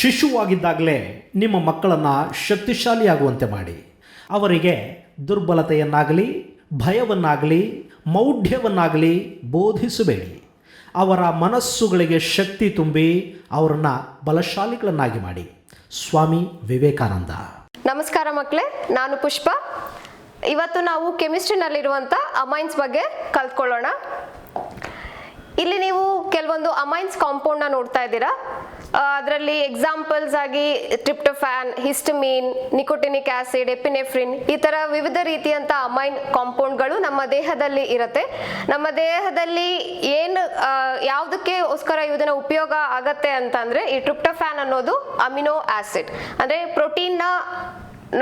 ಶಿಶುವಾಗಿದ್ದಾಗಲೇ ನಿಮ್ಮ ಮಕ್ಕಳನ್ನು ಶಕ್ತಿಶಾಲಿಯಾಗುವಂತೆ ಮಾಡಿ. ಅವರಿಗೆ ದುರ್ಬಲತೆಯನ್ನಾಗಲಿ, ಭಯವನ್ನಾಗಲಿ, ಮೌಢ್ಯವನ್ನಾಗಲಿ ಬೋಧಿಸಬೇಡಿ. ಅವರ ಮನಸ್ಸುಗಳಿಗೆ ಶಕ್ತಿ ತುಂಬಿ ಅವರನ್ನು ಬಲಶಾಲಿಗಳನ್ನಾಗಿ ಮಾಡಿ. ಸ್ವಾಮಿ ವಿವೇಕಾನಂದ. ನಮಸ್ಕಾರ ಮಕ್ಕಳೇ, ನಾನು ಪುಷ್ಪ. ಇವತ್ತು ನಾವು ಕೆಮಿಸ್ಟ್ರಿನಲ್ಲಿರುವಂಥ ಅಮೈನ್ಸ್ ಬಗ್ಗೆ ಕಲ್ತ್ಕೊಳ್ಳೋಣ. ಇಲ್ಲಿ ನೀವು ಕೆಲವೊಂದು ಅಮೈನ್ಸ್ ಕಾಂಪೌಂಡ್ನ ನೋಡ್ತಾ ಇದ್ದೀರಾ. ಅದರಲ್ಲಿ ಎಕ್ಸಾಂಪಲ್ಸ್ ಆಗಿ ಟ್ರಿಪ್ಟೋಫ್ಯಾನ್, ಹಿಸ್ಟಮೀನ್, ನಿಕೋಟಿನಿಕ್ ಆಸಿಡ್, ಎಪಿನೆಫ್ರಿನ್, ಈ ಥರ ವಿವಿಧ ರೀತಿಯಂಥ ಅಮೈನ್ ಕಾಂಪೌಂಡ್ಗಳು ನಮ್ಮ ದೇಹದಲ್ಲಿ ಇರುತ್ತೆ. ನಮ್ಮ ದೇಹದಲ್ಲಿ ಏನು ಯಾವುದಕ್ಕೋಸ್ಕರ ಇದನ್ನ ಉಪಯೋಗ ಆಗತ್ತೆ ಅಂತಂದರೆ, ಈ ಟ್ರಿಪ್ಟೋಫ್ಯಾನ್ ಅನ್ನೋದು ಅಮಿನೋ ಆಸಿಡ್, ಅಂದರೆ ಪ್ರೋಟೀನ್ನ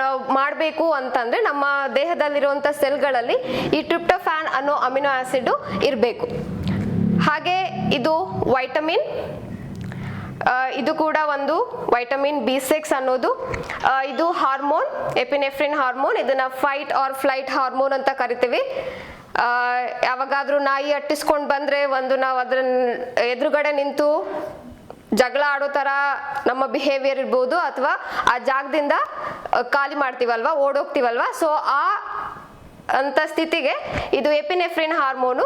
ನಾವು ಮಾಡಬೇಕು ಅಂತಂದರೆ ನಮ್ಮ ದೇಹದಲ್ಲಿರುವಂಥ ಸೆಲ್ಗಳಲ್ಲಿ ಈ ಟ್ರಿಪ್ಟೋಫ್ಯಾನ್ ಅನ್ನೋ ಅಮಿನೋ ಆಸಿಡ್ ಇರಬೇಕು. ಹಾಗೆ ಇದು ವೈಟಮಿನ್, ಇದು ಕೂಡ ಒಂದು ವೈಟಮಿನ್ B6 ಅನ್ನೋದು. ಇದು ಹಾರ್ಮೋನ್, ಎಪಿನೆಫ್ರಿನ್ ಹಾರ್ಮೋನ್. ಇದನ್ನ ಫೈಟ್ ಆರ್ ಫ್ಲೈಟ್ ಹಾರ್ಮೋನ್ ಅಂತ ಕರಿತೀವಿ. ಯಾವಾಗಾದ್ರೂ ನಾಯಿ ಅಟ್ಟಿಸ್ಕೊಂಡು ಬಂದ್ರೆ ನಾವು ಅದರ ಎದುರುಗಡೆ ನಿಂತು ಜಗಳ ಆಡೋ ಥರ ನಮ್ಮ ಬಿಹೇವಿಯರ್ ಇರ್ಬೋದು, ಅಥವಾ ಆ ಜಾಗದಿಂದ ಖಾಲಿ ಮಾಡ್ತೀವಲ್ವ, ಓಡೋಗ್ತೀವಲ್ವ, ಸೊ ಅಂತ ಸ್ಥಿತಿಗೆ ಇದು ಎಪಿನೆಫ್ರಿನ್ ಹಾರ್ಮೋನು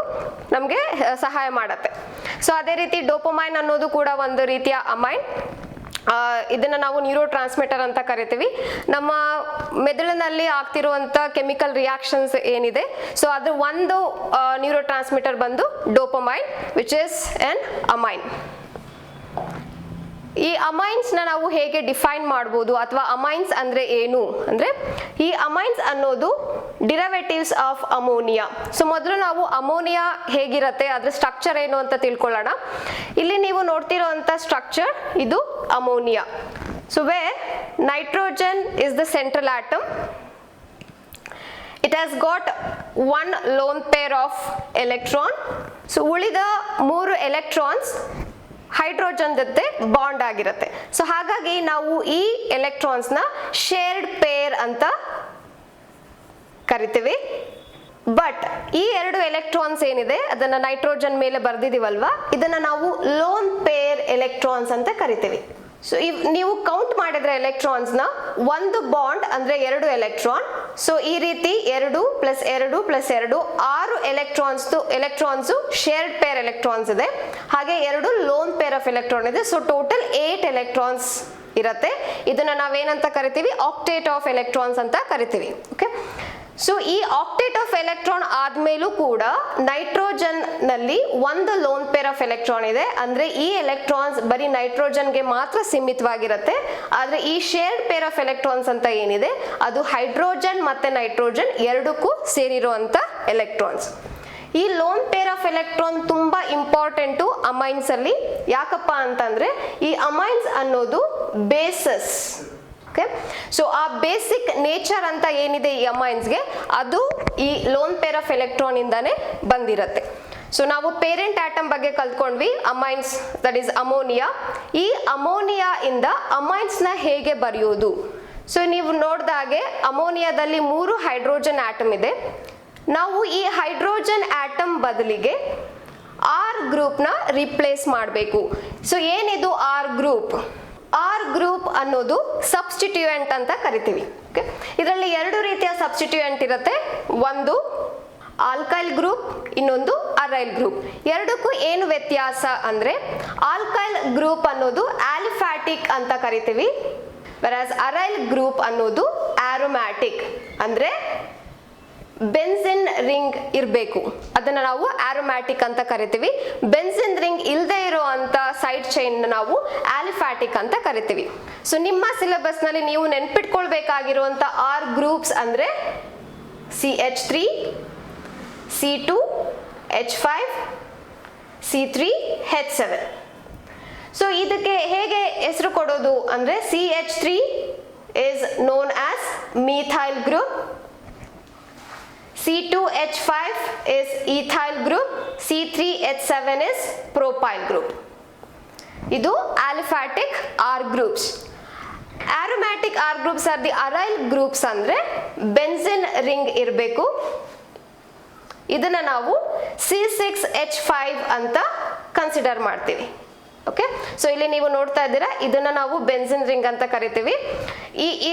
ನಮಗೆ ಸಹಾಯ ಮಾಡತ್ತೆ. ಸೊ ಅದೇ ರೀತಿ ಡೋಪಮೈನ್ ಅನ್ನೋದು ಕೂಡ ಒಂದು ರೀತಿಯ ಅಮೈನ್. ಇದನ್ನ ನಾವು ನ್ಯೂರೋ ಟ್ರಾನ್ಸ್ಮಿಟರ್ ಅಂತ ಕರಿತೀವಿ. ನಮ್ಮ ಮೆದುಳಿನಲ್ಲಿ ಆಗ್ತಿರುವಂಥ ಕೆಮಿಕಲ್ ರಿಯಾಕ್ಷನ್ಸ್ ಏನಿದೆ, ಸೊ ಅದು ಒಂದು ನ್ಯೂರೋ ಟ್ರಾನ್ಸ್ಮಿಟರ್ ಬಂದು dopamine, which is N amine. ಈ ಅಮೈನ್ಸ್ನ ನಾವು ಹೇಗೆ ಡಿಫೈನ್ ಮಾಡ್ಬೋದು, ಅಥವಾ ಅಮೈನ್ಸ್ ಅಂದರೆ ಏನು ಅಂದರೆ, ಈ ಅಮೈನ್ಸ್ ಅನ್ನೋದು ಡಿರವೇಟಿವ್ಸ್ ಆಫ್ ಅಮೋನಿಯಾ. ಸೊ ಮೊದಲು ನಾವು ಅಮೋನಿಯಾ ಹೇಗಿರುತ್ತೆ, ಅದರ ಸ್ಟ್ರಕ್ಚರ್ ಏನು ಅಂತ ತಿಳ್ಕೊಳ್ಳೋಣ. ಇಲ್ಲಿ ನೀವು ನೋಡ್ತಿರೋಂಥ ಸ್ಟ್ರಕ್ಚರ್ ಇದು ammonia. So where nitrogen is the central atom. It has got one lone pair of electron. So ಉಳಿದ 3 ಎಲೆಕ್ಟ್ರಾನ್ಸ್ ಹೈಡ್ರೋಜನ್ ಜೊತೆ ಬಾಂಡ್ ಆಗಿರುತ್ತೆ. ಸೊ ಹಾಗಾಗಿ ನಾವು ಈ ಎಲೆಕ್ಟ್ರಾನ್ಸ್ನ ಶೇರ್ಡ್ ಪೇರ್ ಅಂತ ಕರಿತೀವಿ. ಬಟ್ ಈ 2 ಎಲೆಕ್ಟ್ರಾನ್ಸ್ ಏನಿದೆ ಅದನ್ನ ನೈಟ್ರೋಜನ್ ಮೇಲೆ ಬರ್ದಿದೀವಲ್ವಾ, ಇದನ್ನ ನಾವು ಲೋನ್ ಪೇರ್ ಎಲೆಕ್ಟ್ರಾನ್ಸ್ ಅಂತ ಕರಿತೀವಿ. ಸೊ ನೀವು ಕೌಂಟ್ ಮಾಡಿದ್ರೆ ಎಲೆಕ್ಟ್ರಾನ್ಸ್ನ, ಒಂದು ಬಾಂಡ್ ಅಂದ್ರೆ 2 ಎಲೆಕ್ಟ್ರಾನ್. ಸೊ ಈ ರೀತಿ 2 + 2 + 2 6 ಎಲೆಕ್ಟ್ರಾನ್ಸ್ ಶೇರ್ಡ್ ಪೇರ್ ಎಲೆಕ್ಟ್ರಾನ್ಸ್ ಇದೆ. ಹಾಗೆ 2 ಲೋನ್ ಪೇರ್ ಆಫ್ ಎಲೆಕ್ಟ್ರಾನ್ ಇದೆ. ಸೊ ಟೋಟಲ್ 8 ಎಲೆಕ್ಟ್ರಾನ್ಸ್ ಇರುತ್ತೆ. ಇದನ್ನ ನಾವೇನಂತ ಕರಿತೀವಿ, ಆಕ್ಟೇಟ್ ಆಫ್ ಎಲೆಕ್ಟ್ರಾನ್ಸ್ ಅಂತ ಕರಿತೀವಿ. ಓಕೆ, ಸೊ ಈ ಆಕ್ಟೇಟ್ ಆಫ್ ಎಲೆಕ್ಟ್ರಾನ್ ಆದ್ಮೇಲೂ ಕೂಡ ನೈಟ್ರೋಜನ್ ನಲ್ಲಿ ಒಂದು ಲೋನ್ ಪೇರ್ ಆಫ್ ಎಲೆಕ್ಟ್ರಾನ್ ಇದೆ. ಅಂದ್ರೆ ಈ ಎಲೆಕ್ಟ್ರಾನ್ಸ್ ಬರೀ ನೈಟ್ರೋಜನ್ಗೆ ಮಾತ್ರ ಸೀಮಿತವಾಗಿರುತ್ತೆ. ಆದ್ರೆ ಈ ಶೇರ್ಡ್ ಪೇರ್ ಆಫ್ ಎಲೆಕ್ಟ್ರಾನ್ಸ್ ಅಂತ ಏನಿದೆ, ಅದು ಹೈಡ್ರೋಜನ್ ಮತ್ತೆ ನೈಟ್ರೋಜನ್ ಎರಡಕ್ಕೂ ಸೇರಿರುವಂತ ಎಲೆಕ್ಟ್ರಾನ್ಸ್. ಈ ಲೋನ್ ಪೇರ್ ಆಫ್ ಎಲೆಕ್ಟ್ರಾನ್ ತುಂಬಾ ಇಂಪಾರ್ಟೆಂಟು ಅಮೈನ್ಸ್ ಅಲ್ಲಿ. ಯಾಕಪ್ಪ ಅಂತಂದ್ರೆ ಈ ಅಮೈನ್ಸ್ ಅನ್ನೋದು ಬೇಸಸ್. ಸೊ ಆ ಬೇಸಿಕ್ ನೇಚರ್ ಅಂತ ಏನಿದೆ ಈ ಅಮೈನ್ಸ್ಗೆ, ಅದು ಈ ಲೋನ್ ಪೇರ್ ಆಫ್ ಎಲೆಕ್ಟ್ರಾನ್ ಇಂದಾನೆ ಬಂದಿರತ್ತೆ. ಸೊ ನಾವು ಪೇರೆಂಟ್ ಆಟಮ್ ಬಗ್ಗೆ ಕಲ್ತ್ಕೊಂಡ್ವಿ, ಅಮೈನ್ಸ್, ದಟ್ ಈಸ್ ಅಮೋನಿಯಾ. ಈ ಅಮೋನಿಯಾ ಇಂದ ಅಮೈನ್ಸ್ ನ ಹೇಗೆ ಬರೆಯೋದು? ಸೊ ನೀವು ನೋಡಿದಾಗೆ ಅಮೋನಿಯಾದಲ್ಲಿ 3 ಹೈಡ್ರೋಜನ್ ಆಟಮ್ ಇದೆ. ನಾವು ಈ ಹೈಡ್ರೋಜನ್ ಆಟಮ್ ಬದಲಿಗೆ R ಗ್ರೂಪ್ ನ ರಿಪ್ಲೇಸ್ ಮಾಡಬೇಕು. ಸೊ ಏನಿದು R ಗ್ರೂಪ್? R ಗ್ರೂಪ್ ಅನ್ನೋದು ಸಬ್ಸ್ಟಿಟ್ಯೂಯೆಂಟ್ ಅಂತ ಕರಿತೀವಿ. ಓಕೆ, ಇದರಲ್ಲಿ 2 ರೀತಿಯ ಸಬ್ಸ್ಟಿಟ್ಯೂಯೆಂಟ್ ಇರುತ್ತೆ. ಒಂದು ಆಲ್ಕೈಲ್ ಗ್ರೂಪ್, ಇನ್ನೊಂದು ಅರೈಲ್ ಗ್ರೂಪ್. ಎರಡಕ್ಕೂ ಏನು ವ್ಯತ್ಯಾಸ ಅಂದ್ರೆ, ಆಲ್ಕೈಲ್ ಗ್ರೂಪ್ ಅನ್ನೋದು ಆಲಿಫ್ಯಾಟಿಕ್ ಅಂತ ಕರಿತೀವಿ, ವೆರಾಸ್ ಅರೈಲ್ ಗ್ರೂಪ್ ಅನ್ನೋದು ಆರೋಮ್ಯಾಟಿಕ್. ಅಂದ್ರೆ ಬೆನ್ಸಿನ್ ರಿಂಗ್ ಇರಬೇಕು, ಅದನ್ನ ನಾವು ಆರೋಮ್ಯಾಟಿಕ್ ಅಂತ ಕರಿತೀವಿ. ಬೆನ್ಸಿನ್ ರಿಂಗ್ ಇಲ್ಲದೆ ಇರೋ ಅಂತ ಸೈಡ್ ಚೈನ್ ನಾವು ಆಲಿಫ್ಯಾಟಿಕ್ ಅಂತ ಕರಿತೀವಿ. ಸೊ ನಿಮ್ಮ ಸಿಲೆಬಸ್ ನಲ್ಲಿ ನೀವು ನೆನ್ಪಿಟ್ಕೊಳ್ಬೇಕಾಗಿರುವಂತ R ಗ್ರೂಪ್ಸ್ ಅಂದ್ರೆ CH3, C2, H5, C3, H7. So ಇದಕ್ಕೆ ಹೇಗೆ ಹೆಸರು ಕೊಡೋದು ಅಂದ್ರೆ, CH3 is known as methyl group, C2H5 is ethyl group, C3H7 is propyl group. ಇದು aliphatic R groups. Aromatic R groups are the aryl groups ಅಂದ್ರೆ benzene ring ಇರಬೇಕು. ಇದನ್ನ ನಾವು C6H5 ಅಂತ ಕನ್ಸಿಡರ್ ಮಾಡ್ತೀವಿ. ಓಕೆ, ಸೊ ಇಲ್ಲಿ ನೀವು ನೋಡ್ತಾ ಇದ್ದೀರಾ, ಇದನ್ನ ನಾವು ಬೆನ್ಸಿನ್ ರಿಂಗ್ ಅಂತ ಕರಿತೀವಿ.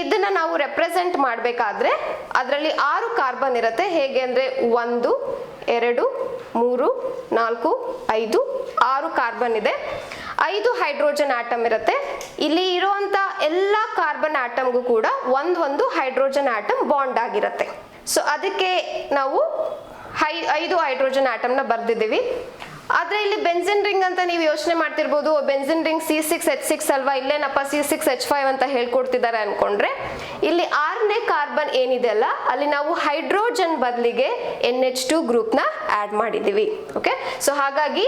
ಇದನ್ನ ನಾವು ರೆಪ್ರೆಸೆಂಟ್ ಮಾಡಬೇಕಾದ್ರೆ ಅದರಲ್ಲಿ 6 ಕಾರ್ಬನ್ ಇರುತ್ತೆ. ಹೇಗೆ ಅಂದ್ರೆ 1 2 3 4 5 6 ಕಾರ್ಬನ್ ಇದೆ. 5 ಹೈಡ್ರೋಜನ್ ಆಟಮ್ ಇರುತ್ತೆ. ಇಲ್ಲಿ ಇರುವಂತ ಎಲ್ಲಾ ಕಾರ್ಬನ್ ಆಟಮ್ಗೂ ಕೂಡ ಒಂದು ಹೈಡ್ರೋಜನ್ ಆಟಮ್ ಬಾಂಡ್ ಆಗಿರುತ್ತೆ. ಸೊ ಅದಕ್ಕೆ ನಾವು 5 ಹೈಡ್ರೋಜನ್ ಆಟಮ್ನ ಬರ್ದಿದ್ದೀವಿ. ಆದ್ರೆ ಇಲ್ಲಿ ಬೆನ್ಸಿನ್ ರಿಂಗ್ ಅಂತ ನೀವು ಯೋಚನೆ ಮಾಡ್ತಿರ್ಬೋದು, ಬೆನ್ಸಿನ್ ರಿಂಗ್ C6H6 ಅಲ್ವಾ, ಇಲ್ಲೇನಪ್ಪ C6H5 ಅಂತ ಹೇಳ್ಕೊಡ್ತಿದ್ದಾರೆ ಅನ್ಕೊಂಡ್ರೆ, ಇಲ್ಲಿ 6ನೇ ಕಾರ್ಬನ್ ಏನಿದೆ ಅಲ್ಲ, ಅಲ್ಲಿ ನಾವು ಹೈಡ್ರೋಜನ್ ಬದಲಿಗೆ NH2 ಗ್ರೂಪ್ ನ ಆಡ್ ಮಾಡಿದೀವಿ. ಓಕೆ, ಸೊ ಹಾಗಾಗಿ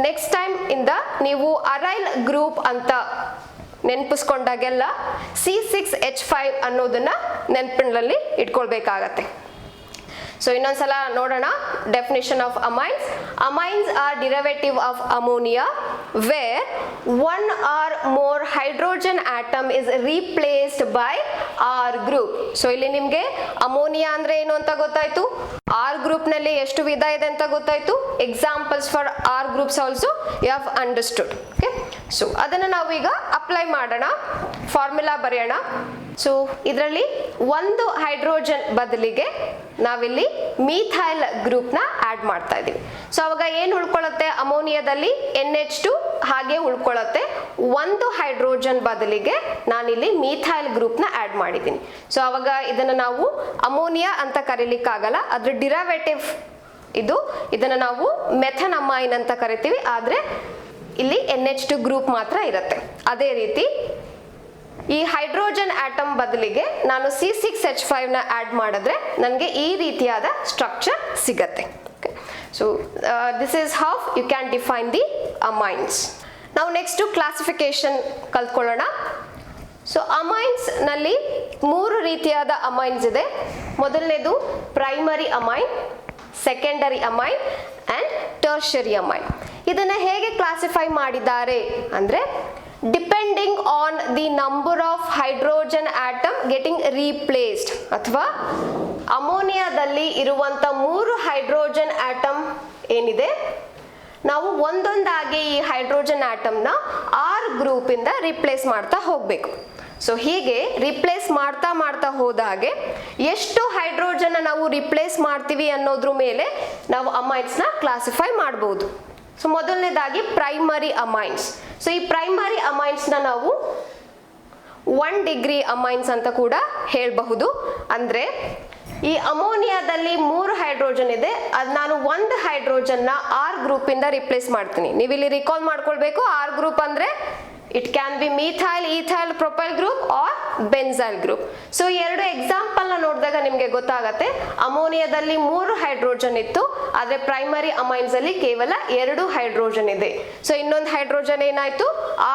ನೆಕ್ಸ್ಟ್ ಟೈಮ್ ಇಂದ ನೀವು ಅರೈಲ್ ಗ್ರೂಪ್ ಅಂತ ನೆನಪಿಸ್ಕೊಂಡಾಗೆಲ್ಲ C6H5 ಅನ್ನೋದನ್ನ ನೆನಪಿನಲ್ಲಿ ಇಟ್ಕೊಳ್ಬೇಕಾಗತ್ತೆ. ಸೊ ಇನ್ನೊಂದ್ಸಲ ನೋಡೋಣ definition of amines. Amines are derivative of ammonia where 1 or more hydrogen atom is replaced by R group. So ಇಲ್ಲಿ ನಿಮ್ಗೆ ಅಮೋನಿಯಾ ಅಂದ್ರೆ ಏನು ಅಂತ ಗೊತ್ತಾಯ್ತು, R ಗ್ರೂಪ್ ನಲ್ಲಿ ಎಷ್ಟು ವಿಧ ಇದೆ ಅಂತ ಗೊತ್ತಾಯ್ತು. Examples for R groups also you have understood. Okay, so ಅದನ್ನ ನಾವು ಈಗ ಅಪ್ಲೈ ಮಾಡೋಣ, ಫಾರ್ಮುಲಾ ಬರೆಯೋಣ. ಸೊ ಇದರಲ್ಲಿ 1 ಹೈಡ್ರೋಜನ್ ಬದಲಿಗೆ ನಾವಿಲ್ಲಿ ಮೀಥೈಲ್ ಗ್ರೂಪ್ ನ ಆಡ್ ಮಾಡ್ತಾ ಇದೀವಿ. ಸೊ ಅವಾಗ ಏನ್ ಉಳ್ಕೊಳ್ಳುತ್ತೆ, ಅಮೋನಿಯಾದಲ್ಲಿ NH2 ಹಾಗೆ ಉಳ್ಕೊಳ್ಳುತ್ತೆ. 1 ಹೈಡ್ರೋಜನ್ ಬದಲಿಗೆ ನಾನಿಲ್ಲಿ ಮೀಥೈಲ್ ಗ್ರೂಪ್ ನ ಆಡ್ ಮಾಡಿದ್ದೀನಿ. ಸೊ ಅವಾಗ ಇದನ್ನ ನಾವು ಅಮೋನಿಯಾ ಅಂತ ಕರೀಲಿಕ್ಕಾಗಲ್ಲ, ಅದ್ರ ಡಿರೈವೇಟಿವ್ ಇದನ್ನ ನಾವು ಮೆಥನಮೈನ್ ಅಂತ ಕರಿತೀವಿ. ಆದ್ರೆ ಇಲ್ಲಿ NH2 ಗ್ರೂಪ್ ಮಾತ್ರ ಇರುತ್ತೆ. ಅದೇ ರೀತಿ ಈ ಹೈಡ್ರೋಜನ್ ಆಟಮ್ ಬದಲಿಗೆ ನಾನು C6H5 ನ ಆಡ್ ಮಾಡಿದ್ರೆ ನನಗೆ ಈ ರೀತಿಯಾದ ಸ್ಟ್ರಕ್ಚರ್ ಸಿಗತ್ತೆ. So this is how you can define the amines. ನಾವು ನೆಕ್ಸ್ಟ್ ಕ್ಲಾಸಿಫಿಕೇಶನ್ ಕಲ್ತ್ಕೊಳ್ಳೋಣ. ಸೊ ಅಮೈನ್ಸ್ ನಲ್ಲಿ 3 ರೀತಿಯಾದ ಅಮೈನ್ಸ್ ಇದೆ. ಮೊದಲನೇದು primary amine, secondary amine and tertiary amine. ಇದನ್ನ ಹೇಗೆ ಕ್ಲಾಸಿಫೈ ಮಾಡಿದ್ದಾರೆ ಅಂದ್ರೆ, depending on the number of hydrogen atom getting replaced, ಅಥವಾ ಅಮೋನಿಯಾದಲ್ಲಿ ಇರುವಂತ 3 ಹೈಡ್ರೋಜನ್ ಆಟಮ್ ಏನಿದೆ, ನಾವು ಒಂದೊಂದಾಗಿ ಈ ಹೈಡ್ರೋಜನ್ ಆಟಮ್ನ R ಗ್ರೂಪ್ ಇಂದ ರಿಪ್ಲೇಸ್ ಮಾಡ್ತಾ ಹೋಗ್ಬೇಕು. ಸೊ ಹೀಗೆ ರಿಪ್ಲೇಸ್ ಮಾಡ್ತಾ ಹೋದಾಗೆ ಎಷ್ಟು ಹೈಡ್ರೋಜನ್ ನಾವು ರಿಪ್ಲೇಸ್ ಮಾಡ್ತೀವಿ ಅನ್ನೋದ್ರ ಮೇಲೆ ನಾವು ಅಮೈನ್ಸ್ ನ ಕ್ಲಾಸಿಫೈ ಮಾಡಬಹುದು. ಸೊ ಮೊದಲನೇದಾಗಿ ಪ್ರೈಮರಿ ಅಮೈನ್ಸ್. ಸೊ ಈ ಪ್ರೈಮರಿ ಅಮೈನ್ಸ್ ನ ನಾವು 1 ಡಿಗ್ರಿ ಅಮೈನ್ಸ್ ಅಂತ ಕೂಡ ಹೇಳಬಹುದು. ಅಂದ್ರೆ ಈ ಅಮೋನಿಯಾದಲ್ಲಿ 3 ಹೈಡ್ರೋಜನ್ ಇದೆ, ಅದ್ ನಾನು 1 ಹೈಡ್ರೋಜನ್ ನ R ಗ್ರೂಪ್ ಇಂದ ರಿಪ್ಲೇಸ್ ಮಾಡ್ತೀನಿ. ನೀವು ಇಲ್ಲಿ ರಿಕಾಲ್ ಮಾಡ್ಕೊಳ್ಬೇಕು, R ಗ್ರೂಪ್ ಅಂದ್ರೆ it can be methyl, ethyl, propyl group or benzyl group. So ಈ 2 ಎಕ್ಸಾಂಪಲ್ ನ ನೋಡಿದಾಗ ನಿಮ್ಗೆ ಗೊತ್ತಾಗತ್ತೆ, ಅಮೋನಿಯಾದಲ್ಲಿ 3 ಹೈಡ್ರೋಜನ್ ಇತ್ತು, ಆದ್ರೆ ಪ್ರೈಮರಿ ಅಮೈನ್ಸ್ ಅಲ್ಲಿ ಕೇವಲ 2 ಹೈಡ್ರೋಜನ್ ಇದೆ. ಸೊ ಇನ್ನೊಂದು ಹೈಡ್ರೋಜನ್ ಏನಾಯ್ತು,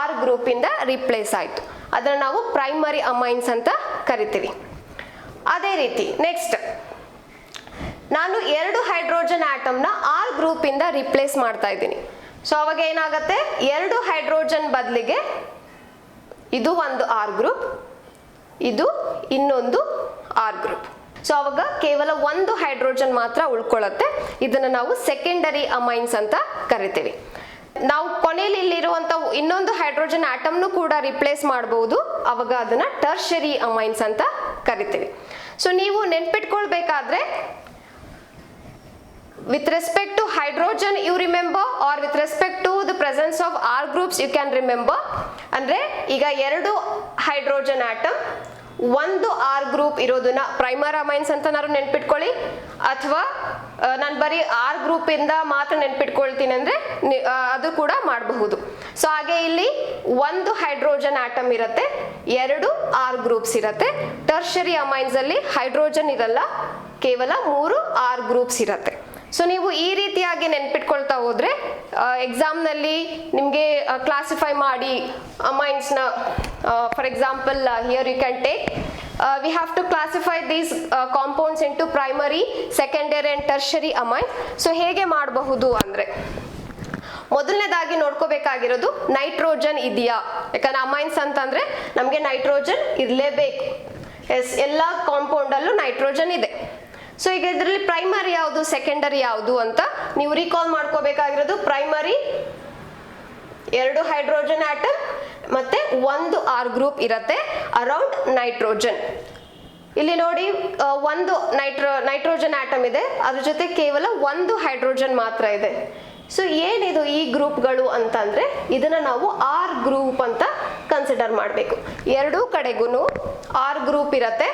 R ಗ್ರೂಪ್ ಇಂದ ರಿಪ್ಲೇಸ್ ಆಯ್ತು. ಅದನ್ನ ನಾವು ಪ್ರೈಮರಿ ಅಮೈನ್ಸ್ ಅಂತ ಕರಿತೀವಿ. ಅದೇ ರೀತಿ ನೆಕ್ಸ್ಟ್ ನಾನು 2 ಹೈಡ್ರೋಜನ್ ಆಟಮ್ ನ R ಗ್ರೂಪ್ ಇಂದ ರಿಪ್ಲೇಸ್ ಮಾಡ್ತಾ ಇದ್ದೀನಿ. ಸೊ ಅವಾಗ ಏನಾಗುತ್ತೆ, 2 ಹೈಡ್ರೋಜನ್ ಬದಲಿಗೆ ಇದು ಒಂದು R ಗ್ರೂಪ್, ಇದು ಇನ್ನೊಂದು R ಗ್ರೂಪ್. ಸೊ ಅವಾಗ ಕೇವಲ 1 ಹೈಡ್ರೋಜನ್ ಮಾತ್ರ ಉಳ್ಕೊಳ್ಳುತ್ತೆ. ಇದನ್ನ ನಾವು ಸೆಕೆಂಡರಿ ಅಮೈನ್ಸ್ ಅಂತ ಕರಿತೀವಿ. ನಾವು ಕೊನೆಯಲ್ಲಿ ಇಲ್ಲಿರುವಂತ ಇನ್ನೊಂದು ಹೈಡ್ರೋಜನ್ ಆಟಮ್ನು ಕೂಡ ರಿಪ್ಲೇಸ್ ಮಾಡಬಹುದು, ಅವಾಗ ಅದನ್ನ ಟರ್ಷರಿ ಅಮೈನ್ಸ್ ಅಂತ ಕರಿತೀವಿ. ಸೊ ನೀವು ನೆನ್ಪಿಟ್ಕೊಳ್ಬೇಕಾದ್ರೆ, with respect to hydrogen you remember, or with respect to the presence of R groups you can remember. ಅಂದ್ರೆ ಈಗ 2 ಹೈಡ್ರೋಜನ್ ಆಟಮ್ 1 R ಗ್ರೂಪ್ ಇರೋದನ್ನ ಪ್ರೈಮರಿ ಅಮೈನ್ಸ್ ಅಂತ ನಾನು ನೆನ್ಪಿಟ್ಕೊಳ್ಳಿ, ಅಥವಾ ನಾನು ಬರೀ R ಗ್ರೂಪ್ ಇಂದ ಮಾತ್ರ ನೆನ್ಪಿಟ್ಕೊಳ್ತೀನಿ ಅಂದ್ರೆ ಅದು ಕೂಡ ಮಾಡಬಹುದು. ಸೊ ಹಾಗೆ ಇಲ್ಲಿ 1 ಹೈಡ್ರೋಜನ್ ಆಟಮ್ ಇರುತ್ತೆ, 2 R ಗ್ರೂಪ್ಸ್ ಇರುತ್ತೆ. ಟರ್ಷರಿ ಅಮೈನ್ಸ್ ಅಲ್ಲಿ ಹೈಡ್ರೋಜನ್ ಇರಲ್ಲ, ಕೇವಲ 3 R ಗ್ರೂಪ್ಸ್ ಇರುತ್ತೆ. ಸೊ ನೀವು ಈ ರೀತಿಯಾಗಿ ನೆನ್ಪಿಟ್ಕೊಳ್ತಾ ಹೋದ್ರೆ ಎಕ್ಸಾಮ್ ನಲ್ಲಿ ನಿಮ್ಗೆ ಕ್ಲಾಸಿಫೈ ಮಾಡಿ ಅಮೈನ್ಸ್ ನ, for example here you can take, we have to classify these compounds into primary, secondary and tertiary amine. So ಹೇಗೆ ಮಾಡಬಹುದು ಅಂದ್ರೆ, ಮೊದಲನೇದಾಗಿ ನೋಡ್ಕೋಬೇಕಾಗಿರೋದು ನೈಟ್ರೋಜನ್ ಇದೆಯಾ. ಯಾಕಂದ್ರೆ ಅಮೈನ್ಸ್ ಅಂತಂದ್ರೆ ನಮ್ಗೆ ನೈಟ್ರೋಜನ್ ಇರ್ಲೇಬೇಕು. ಎಸ್, ಎಲ್ಲಾ ಕಾಂಪೌಂಡ್ ಅಲ್ಲೂ ನೈಟ್ರೋಜನ್ ಇದೆ. ಸೊ ಈಗ ಇದರಲ್ಲಿ ಪ್ರೈಮರಿ ಯಾವುದು, ಸೆಕೆಂಡರಿ ಯಾವುದು ಅಂತ ನೀವು ರಿಕಾಲ್ ಮಾಡ್ಕೋಬೇಕಾಗಿರೋದು. ಪ್ರೈಮರಿ 2 ಹೈಡ್ರೋಜನ್ ಆಟಮ್ ಮತ್ತೆ 1 R ಗ್ರೂಪ್ ಇರುತ್ತೆ ಅರೌಂಡ್ ನೈಟ್ರೋಜನ್. ಇಲ್ಲಿ ನೋಡಿ ಒಂದು ನೈಟ್ರೋಜನ್ ಆಟಮ್ ಇದೆ, ಅದ್ರ ಜೊತೆ ಕೇವಲ 1 ಹೈಡ್ರೋಜನ್ ಮಾತ್ರ ಇದೆ. ಸೊ ಏನಿದು ಈ ಗ್ರೂಪ್ಗಳು ಅಂತಂದ್ರೆ ಇದನ್ನ ನಾವು R ಗ್ರೂಪ್ ಅಂತ ಕನ್ಸಿಡರ್ ಮಾಡಬೇಕು. ಎರಡೂ ಕಡೆಗೂ R ಗ್ರೂಪ್ ಇರತ್ತೆ.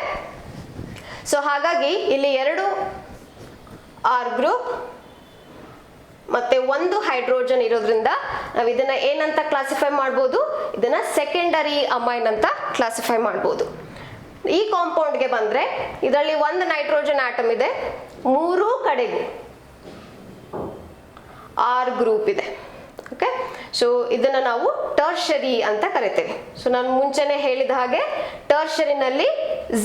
ಸೊ ಹಾಗಾಗಿ ಇಲ್ಲಿ 2 R ಗ್ರೂಪ್ ಮತ್ತೆ 1 ಹೈಡ್ರೋಜನ್ ಇರೋದ್ರಿಂದ ನಾವು ಇದನ್ನ ಏನಂತ ಕ್ಲಾಸಿಫೈ ಮಾಡ್ಬೋದು, ಇದನ್ನ ಸೆಕೆಂಡರಿ ಅಮೈನ್ ಅಂತ ಕ್ಲಾಸಿಫೈ ಮಾಡ್ಬೋದು. ಈ ಕಾಂಪೌಂಡ್ಗೆ ಬಂದ್ರೆ ಇದರಲ್ಲಿ 1 ನೈಟ್ರೋಜನ್ ಆಟಮ್ ಇದೆ, 3 ಕಡೆಗೂ R ಗ್ರೂಪ್ ಇದೆ. ಓಕೆ, ಸೊ ಇದನ್ನ ನಾವು ಟರ್ಷರಿ ಅಂತ ಕರಿತೇವೆ. ಸೊ ನಾನು ಮುಂಚೆನೆ ಹೇಳಿದ ಹಾಗೆ ಟರ್ಷರಿನಲ್ಲಿ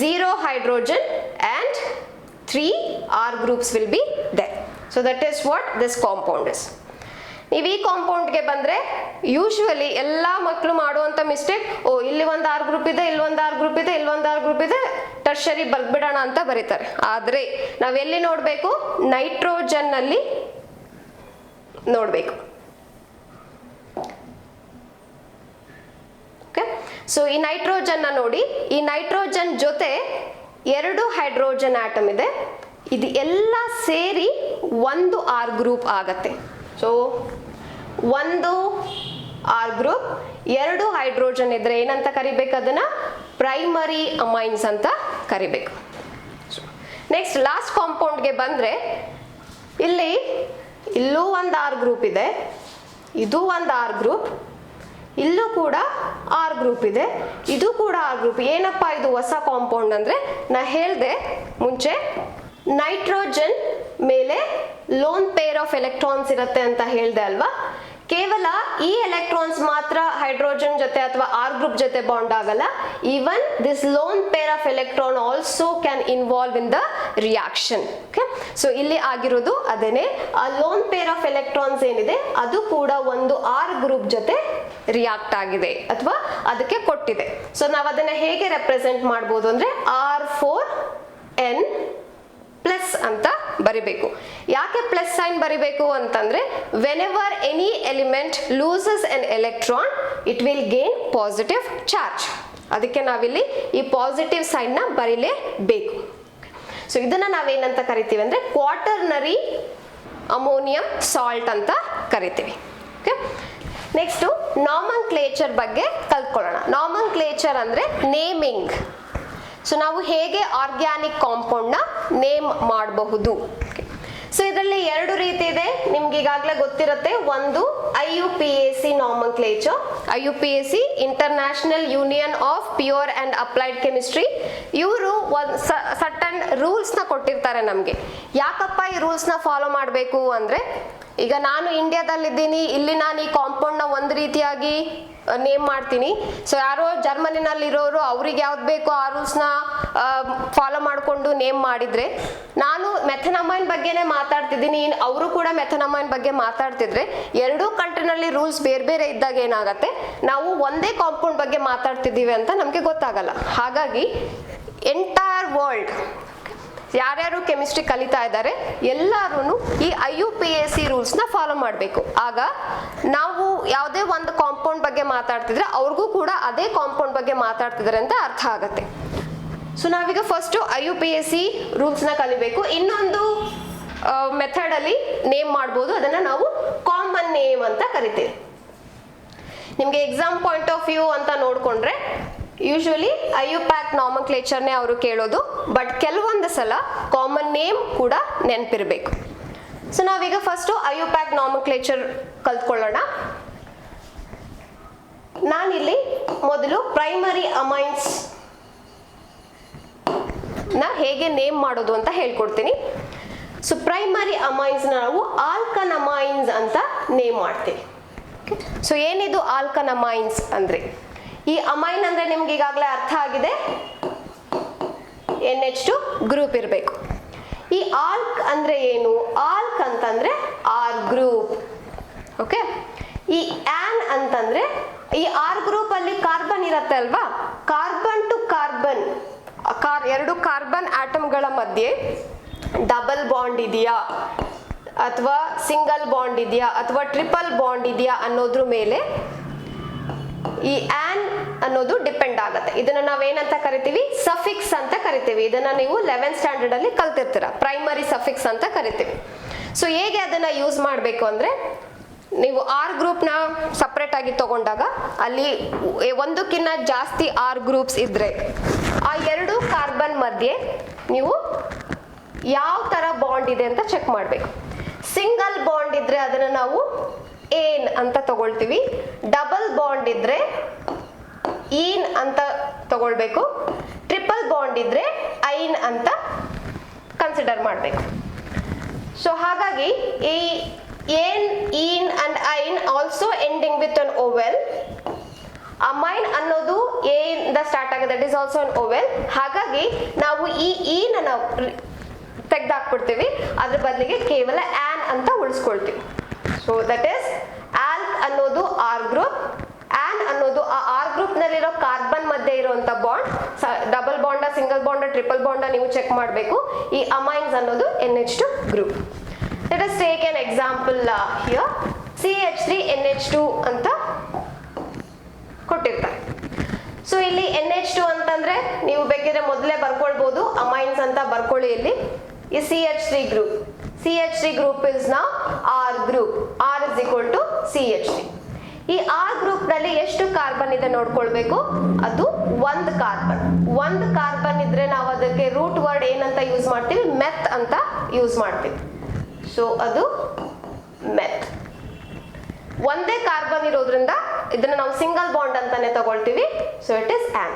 0 hydrogen and 3 R groups will be there. So that is what this compound is. ನೀವು ಈ ಕಾಂಪೌಂಡ್ಗೆ ಬಂದ್ರೆ ಯೂಶುವಲಿ ಎಲ್ಲಾ ಮಕ್ಕಳು ಮಾಡುವಂತ ಮಿಸ್ಟೇಕ್, ಇಲ್ಲಿ ಒಂದು R ಗ್ರೂಪ್ ಇದೆ, ಇಲ್ಲೊಂದು R ಗ್ರೂಪ್ ಇದೆ, ಇಲ್ಲೊಂದು R ಗ್ರೂಪ್ ಇದೆ, ಟರ್ಷರಿ ಬರ್ಬಿಡೋಣ ಅಂತ ಬರೀತಾರೆ. ಆದ್ರೆ ನಾವೆಲ್ಲಿ ನೋಡ್ಬೇಕು, ನೈಟ್ರೋಜನ್ ನಲ್ಲಿ ನೋಡ್ಬೇಕು. ಓಕೆ, ಸೊ ಈ ನೈಟ್ರೋಜನ್ ನೋಡಿ, ಈ ನೈಟ್ರೋಜನ್ ಜೊತೆ 2 ಹೈಡ್ರೋಜನ್ ಆಟಮ್ ಇದೆ, ಇದು ಎಲ್ಲ ಸೇರಿ 1 R ಗ್ರೂಪ್ ಆಗತ್ತೆ. ಸೊ 1 R ಗ್ರೂಪ್, 2 ಹೈಡ್ರೋಜನ್ ಇದ್ರೆ ಏನಂತ ಕರಿಬೇಕು, ಅದನ್ನ ಪ್ರೈಮರಿ ಅಮೈನ್ಸ್ ಅಂತ ಕರಿಬೇಕು. ನೆಕ್ಸ್ಟ್ ಲಾಸ್ಟ್ ಕಾಂಪೌಂಡ್ಗೆ ಬಂದ್ರೆ ಇಲ್ಲೂ ಒಂದು R ಗ್ರೂಪ್ ಇದೆ, ಇದು ಒಂದು R ಗ್ರೂಪ್, ಇಲ್ಲೂ ಕೂಡ R ಗ್ರೂಪ್ ಇದೆ, ಇದು ಕೂಡ R ಗ್ರೂಪ್. ಏನಪ್ಪ ಇದು ಹೊಸ ಕಾಂಪೌಂಡ್ ಅಂದ್ರೆ, ನಾ ಹೇಳ್ದೆ ಮುಂಚೆ ನೈಟ್ರೋಜನ್ ಮೇಲೆ ಲೋನ್ ಪೇರ್ ಆಫ್ ಎಲೆಕ್ಟ್ರಾನ್ಸ್ ಇರುತ್ತೆ ಅಂತ ಹೇಳ್ದೆ ಅಲ್ವಾ. ಕೇವಲ ಈ ಎಲೆಕ್ಟ್ರಾನ್ಸ್ ಮಾತ್ರ ಹೈಡ್ರೋಜನ್ ಜೊತೆ ಅಥವಾ R ಗ್ರೂಪ್ ಜೊತೆ ಬಾಂಡ್ ಆಗಲ್ಲ. Even this lone pair of electron also can involve in the reaction. Okay, so ಇಲ್ಲಿ ಆಗಿರೋದು ಅದೇನೆ, ಆ ಲೋನ್ ಪೇರ್ ಆಫ್ ಎಲೆಕ್ಟ್ರಾನ್ಸ್ ಏನಿದೆ ಅದು ಕೂಡ ಒಂದು R ಗ್ರೂಪ್ ಜೊತೆ ರಿಯಾಕ್ಟ್ ಆಗಿದೆ ಅಥವಾ ಅದಕ್ಕೆ ಕೊಟ್ಟಿದೆ. ಸೊ ನಾವು ಅದನ್ನ ಹೇಗೆ ರೆಪ್ರೆಸೆಂಟ್ ಮಾಡ್ಬೋದು ಅಂದ್ರೆ R4n ಪ್ಲಸ್ ಅಂತ ಬರಿಬೇಕು. ಯಾಕೆ ಪ್ಲಸ್ ಸೈನ್ ಬರಿಬೇಕು ಅಂತಂದ್ರೆ, whenever any element loses N electron it will gain positive charge. ಅದಕ್ಕೆ ನಾವಿಲ್ಲಿ ಈ ಪಾಸಿಟಿವ್ ಸೈನ್ ನ ಬರೀಲೇಬೇಕು. ಸೊ ಇದನ್ನ ನಾವೇನಂತ ಕರಿತೀವಿ ಅಂದ್ರೆ ಕ್ವಾಟರ್ನರಿ ಅಮೋನಿಯಂ ಸಾಲ್ಟ್ ಅಂತ ಕರಿತೀವಿ. ಓಕೆ, ನೆಕ್ಸ್ಟ್ ನಾಮನ್ಕ್ಲೇಚರ್ ಬಗ್ಗೆ ಕಲ್ತ್ಕೊಳ್ಳೋಣ. ನಾಮನ್ಕ್ಲೇಚರ್ ಅಂದ್ರೆ ನೇಮಿಂಗ್. ಸೊ ನಾವು ಹೇಗೆ ಆರ್ಗ್ಯಾನಿಕ್ ಕಾಂಪೌಂಡ್ ನ ನೇಮ್ ಮಾಡಬಹುದು. ಸೊ ಇದರಲ್ಲಿ 2 ರೀತಿ ಇದೆ, ನಿಮ್ಗೆ ಈಗಾಗಲೇ ಗೊತ್ತಿರುತ್ತೆ. ಒಂದು IUPAC ನಾಮನ್ಕ್ಲೇಚರ್. IUPAC international union of pure and applied chemistry. ಇವರು ಒಂದು ಸರ್ಟನ್ ರೂಲ್ಸ್ ನ ಕೊಟ್ಟಿರ್ತಾರೆ ನಮ್ಗೆ. ಯಾಕಪ್ಪ ಈ ರೂಲ್ಸ್ ನ ಫಾಲೋ ಮಾಡಬೇಕು ಅಂದ್ರೆ, ಈಗ ನಾನು ಇಂಡಿಯಾದಲ್ಲಿದ್ದೀನಿ, ಇಲ್ಲಿ ನಾನು ಈ ಕಾಂಪೌಂಡ್ ನ ಒಂದು ರೀತಿಯಾಗಿ ನೇಮ್ ಮಾಡ್ತೀನಿ. ಸೊ ಯಾರೋ ಜರ್ಮನಿನಲ್ಲಿರೋರು ಅವ್ರಿಗೆ ಯಾವ್ದು ಬೇಕೋ ಆ ರೂಲ್ಸ್ನ ಫಾಲೋ ಮಾಡಿಕೊಂಡು ನೇಮ್ ಮಾಡಿದ್ರೆ, ನಾನು ಮೆಥನಮೈನ್ ಬಗ್ಗೆನೇ ಮಾತಾಡ್ತಿದ್ದೀನಿ, ಅವರು ಕೂಡ ಮೆಥನಮೈನ್ ಬಗ್ಗೆ ಮಾತಾಡ್ತಿದ್ರೆ, ಎರಡೂ ಕಂಟ್ರಿನಲ್ಲಿ ರೂಲ್ಸ್ ಬೇರೆ ಬೇರೆ ಇದ್ದಾಗ ಏನಾಗತ್ತೆ, ನಾವು ಒಂದೇ ಕಾಂಪೌಂಡ್ ಬಗ್ಗೆ ಮಾತಾಡ್ತಿದ್ದೀವಿ ಅಂತ ನಮಗೆ ಗೊತ್ತಾಗಲ್ಲ. ಹಾಗಾಗಿ ಎಂಟೈರ್ ವರ್ಲ್ಡ್ ಯಾರ್ಯಾರು ಕೆಮಿಸ್ಟ್ರಿ ಕಲಿತಾ ಇದ್ದಾರೆ ಎಲ್ಲರೂ ಈ IUPAC ರೂಲ್ಸ್ ನ ಫಾಲೋ ಮಾಡಬೇಕು. ಆಗ ನಾವು ಯಾವುದೇ ಒಂದು ಕಾಂಪೌಂಡ್ ಬಗ್ಗೆ ಮಾತಾಡ್ತಿದ್ರೆ ಅವ್ರಿಗೂ ಕೂಡ ಅದೇ ಕಾಂಪೌಂಡ್ ಬಗ್ಗೆ ಮಾತಾಡ್ತಿದ್ದಾರೆ ಅಂತ ಅರ್ಥ ಆಗತ್ತೆ. ಸೊ ನಾವೀಗ ಫಸ್ಟ್ IUPAC ರೂಲ್ಸ್ ನ ಕಲಿಬೇಕು. ಇನ್ನೊಂದು ಮೆಥಡ್ ಅಲ್ಲಿ ನೇಮ್ ಮಾಡ್ಬೋದು, ಅದನ್ನ ನಾವು ಕಾಮನ್ ನೇಮ್ ಅಂತ ಕರಿತೀವಿ. ನಿಮ್ಗೆ ಎಕ್ಸಾಮ್ ಪಾಯಿಂಟ್ ಆಫ್ ವ್ಯೂ ಅಂತ ನೋಡ್ಕೊಂಡ್ರೆ ಯೂಶುವಲಿ IUPAC ನಾಮನ್ಕ್ಲೇಚರ್ನೇ ಅವರು ಕೇಳೋದು, ಬಟ್ ಕೆಲವೊಂದು ಸಲ ಕಾಮನ್ ನೇಮ್ ಕೂಡ ನೆನಪಿರ್ಬೇಕು. ಸೊ ನಾವೀಗ ಫಸ್ಟ್ IUPAC ನಾಮನ್ಕ್ಲೇಚರ್ ಕಲ್ತ್ಕೊಳ್ಳೋಣ. ನಾನಿಲ್ಲಿ ಮೊದಲು ಪ್ರೈಮರಿ ಅಮೈನ್ಸ್ ನ ಹೇಗೆ ನೇಮ್ ಮಾಡೋದು ಅಂತ ಹೇಳ್ಕೊಡ್ತೀನಿ. ಸೊ ಪ್ರೈಮರಿ ಅಮೈನ್ಸ್ ನಾವು ಆಲ್ಕನಮೈನ್ಸ್ ಅಂತ ನೇಮ್ ಮಾಡ್ತೀವಿ. ಸೊ ಏನಿದು ಆಲ್ಕನಮೈನ್ಸ್ ಅಂದ್ರೆ, ಈ ಅಮೈನ್ ಅಂದ್ರೆ ನಿಮ್ಗೆ ಈಗಾಗಲೇ ಅರ್ಥ ಆಗಿದೆ, NH2 ಗ್ರೂಪ್ ಇರಬೇಕು. ಈ ಆಲ್ಕ್ ಅಂದ್ರೆ ಏನು? ಆಲ್ಕ್ ಅಂತಂದ್ರೆ R ಗ್ರೂಪ್. ಓಕೆ, ಈ ಆನ್ ಅಂತಂದ್ರೆ ಈ R ಗ್ರೂಪ್ ಅಲ್ಲಿ ಕಾರ್ಬನ್ ಇರುತ್ತೆ ಅಲ್ವಾ, ಕಾರ್ಬನ್ ಟು ಕಾರ್ಬನ್, ಎರಡು ಕಾರ್ಬನ್ ಆಟಮ್ಗಳ ಮಧ್ಯೆ ಡಬಲ್ ಬಾಂಡ್ ಇದೆಯಾ ಅಥವಾ ಸಿಂಗಲ್ ಬಾಂಡ್ ಇದೆಯಾ ಅಥವಾ ಟ್ರಿಪಲ್ ಬಾಂಡ್ ಇದೆಯಾ ಅನ್ನೋದ್ರ ಮೇಲೆ ಈ ಆನ್ ಅನ್ನೋದು ಡಿಪೆಂಡ್ ಆಗುತ್ತೆ. ಇದನ್ನ ನಾವೇನಂತ ಕರಿತೀವಿ, ಸಫಿಕ್ಸ್ ಅಂತ ಕರಿತೀವಿ. ಇದನ್ನ ನೀವು 11th ಸ್ಟ್ಯಾಂಡರ್ಡ್ ಅಲ್ಲಿ ಕಲ್ತಿರ್ತೀರ, ಪ್ರೈಮರಿ ಸಫಿಕ್ಸ್ ಅಂತ ಕರಿತೀವಿ. ಸೊ ಹೇಗೆ ಅದನ್ನ ಯೂಸ್ ಮಾಡಬೇಕು ಅಂದ್ರೆ, ನೀವು ಆರ್ ಗ್ರೂಪ್ನ ಸಪ್ರೇಟ್ ಆಗಿ ತಗೊಂಡಾಗ ಅಲ್ಲಿ ಒಂದಕ್ಕಿಂತ ಜಾಸ್ತಿ ಆರ್ ಗ್ರೂಪ್ಸ್ ಇದ್ರೆ ಆ ಎರಡು ಕಾರ್ಬನ್ ಮಧ್ಯೆ ನೀವು ಯಾವ ತರ ಬಾಂಡ್ ಇದೆ ಅಂತ ಚೆಕ್ ಮಾಡಬೇಕು. ಸಿಂಗಲ್ ಬಾಂಡ್ ಇದ್ರೆ ಅದನ್ನ ನಾವು ಏನ್ ಅಂತ ತಗೊಳ್ತೀವಿ, ಡಬಲ್ ಬಾಂಡ್ ಇದ್ರೆ ಈನ್ ಅಂತ ತಗೊಳ್ಬೇಕು, ಟ್ರಿಪಲ್ ಬಾಂಡ್ ಇದ್ರೆ ಐನ್ ಅಂತ ಕನ್ಸಿಡರ್ ಮಾಡಬೇಕು. ಸೊ ಹಾಗಾಗಿ ಈ ಏನ್, ene and ine also ending with an vowel. Amine ಅನ್ನೋದು ಎ ಇಂದ ಸ್ಟಾರ್ಟ್ ಆಗಿದೆ, that is also an vowel. ಹಾಗಾಗಿ ನಾವು ಈ ಈನ್ ನಾವು ತೆಗೆದಾಕ್ಬಿಡ್ತೀವಿ, ಅದ್ರ ಬದಲಿಗೆ ಕೇವಲ ಆನ್ ಅಂತ ಉಳಿಸ್ಕೊಳ್ತೀವಿ. ಸೊ ದಟ್ ಈಸ್ ಆಲ್ಕ್ ಅನ್ನೋದು ಆರ್ ಗ್ರೂಪ್, ಆನ್ ಅನ್ನೋದು ಆ ಆರ್ ಗ್ರೂಪ್ ನಲ್ಲಿರೋ ಕಾರ್ಬನ್ ಮಧ್ಯೆ ಇರುವಂತ ಬಾಂಡ್. ಡಬಲ್ ಬಾಂಡ, ಸಿಂಗಲ್ ಬಾಂಡ, ಟ್ರಿಪಲ್ ಬಾಂಡ ನೀವು ಚೆಕ್ ಮಾಡಬೇಕು. ಈ ಅಮೈನ್ಸ್ ಅನ್ನೋದು NH2 group. Let us take an example here. CH3NH2 ಅಂತ ಕೊಟ್ಟಿರ್ತಾರೆ. ಸೊ ಇಲ್ಲಿ NH2 ಅಂತಂದ್ರೆ ನೀವು ಬೇಕಿದ್ರೆ ಮೊದಲೇ ಬರ್ಕೊಳ್ಬಹುದು, ಅಮೈನ್ಸ್ ಅಂತ ಬರ್ಕೊಳ್ಳಿ. ಇಲ್ಲಿ ಈ CH3 group, CH3 group is now R group. R is equal to CH3. ಈ R ಗ್ರೂಪ್ ನಲ್ಲಿ ಎಷ್ಟು ಕಾರ್ಬನ್ ಇದೆ ನೋಡ್ಕೊಳ್ಬೇಕು. ಅದು ಒಂದು ಕಾರ್ಬನ್. ಒಂದು ಕಾರ್ಬನ್ ಇದ್ರೆ ನಾವು ಅದಕ್ಕೆ ರೂಟ್ ವರ್ಡ್ ಏನಂತ ಯೂಸ್ ಮಾಡ್ತೀವಿ, ಮೆತ್ ಅಂತ ಯೂಸ್ ಮಾಡ್ತೀವಿ. ಸೊ ಅದು ಮೆತ್. ಒಂದೇ ಕಾರ್ಬನ್ ಇರೋದ್ರಿಂದ ಇದನ್ನ ನಾವು ಸಿಂಗಲ್ ಬಾಂಡ್ ಅಂತಾನೆ ತಗೊಳ್ತೀವಿ. So it is on.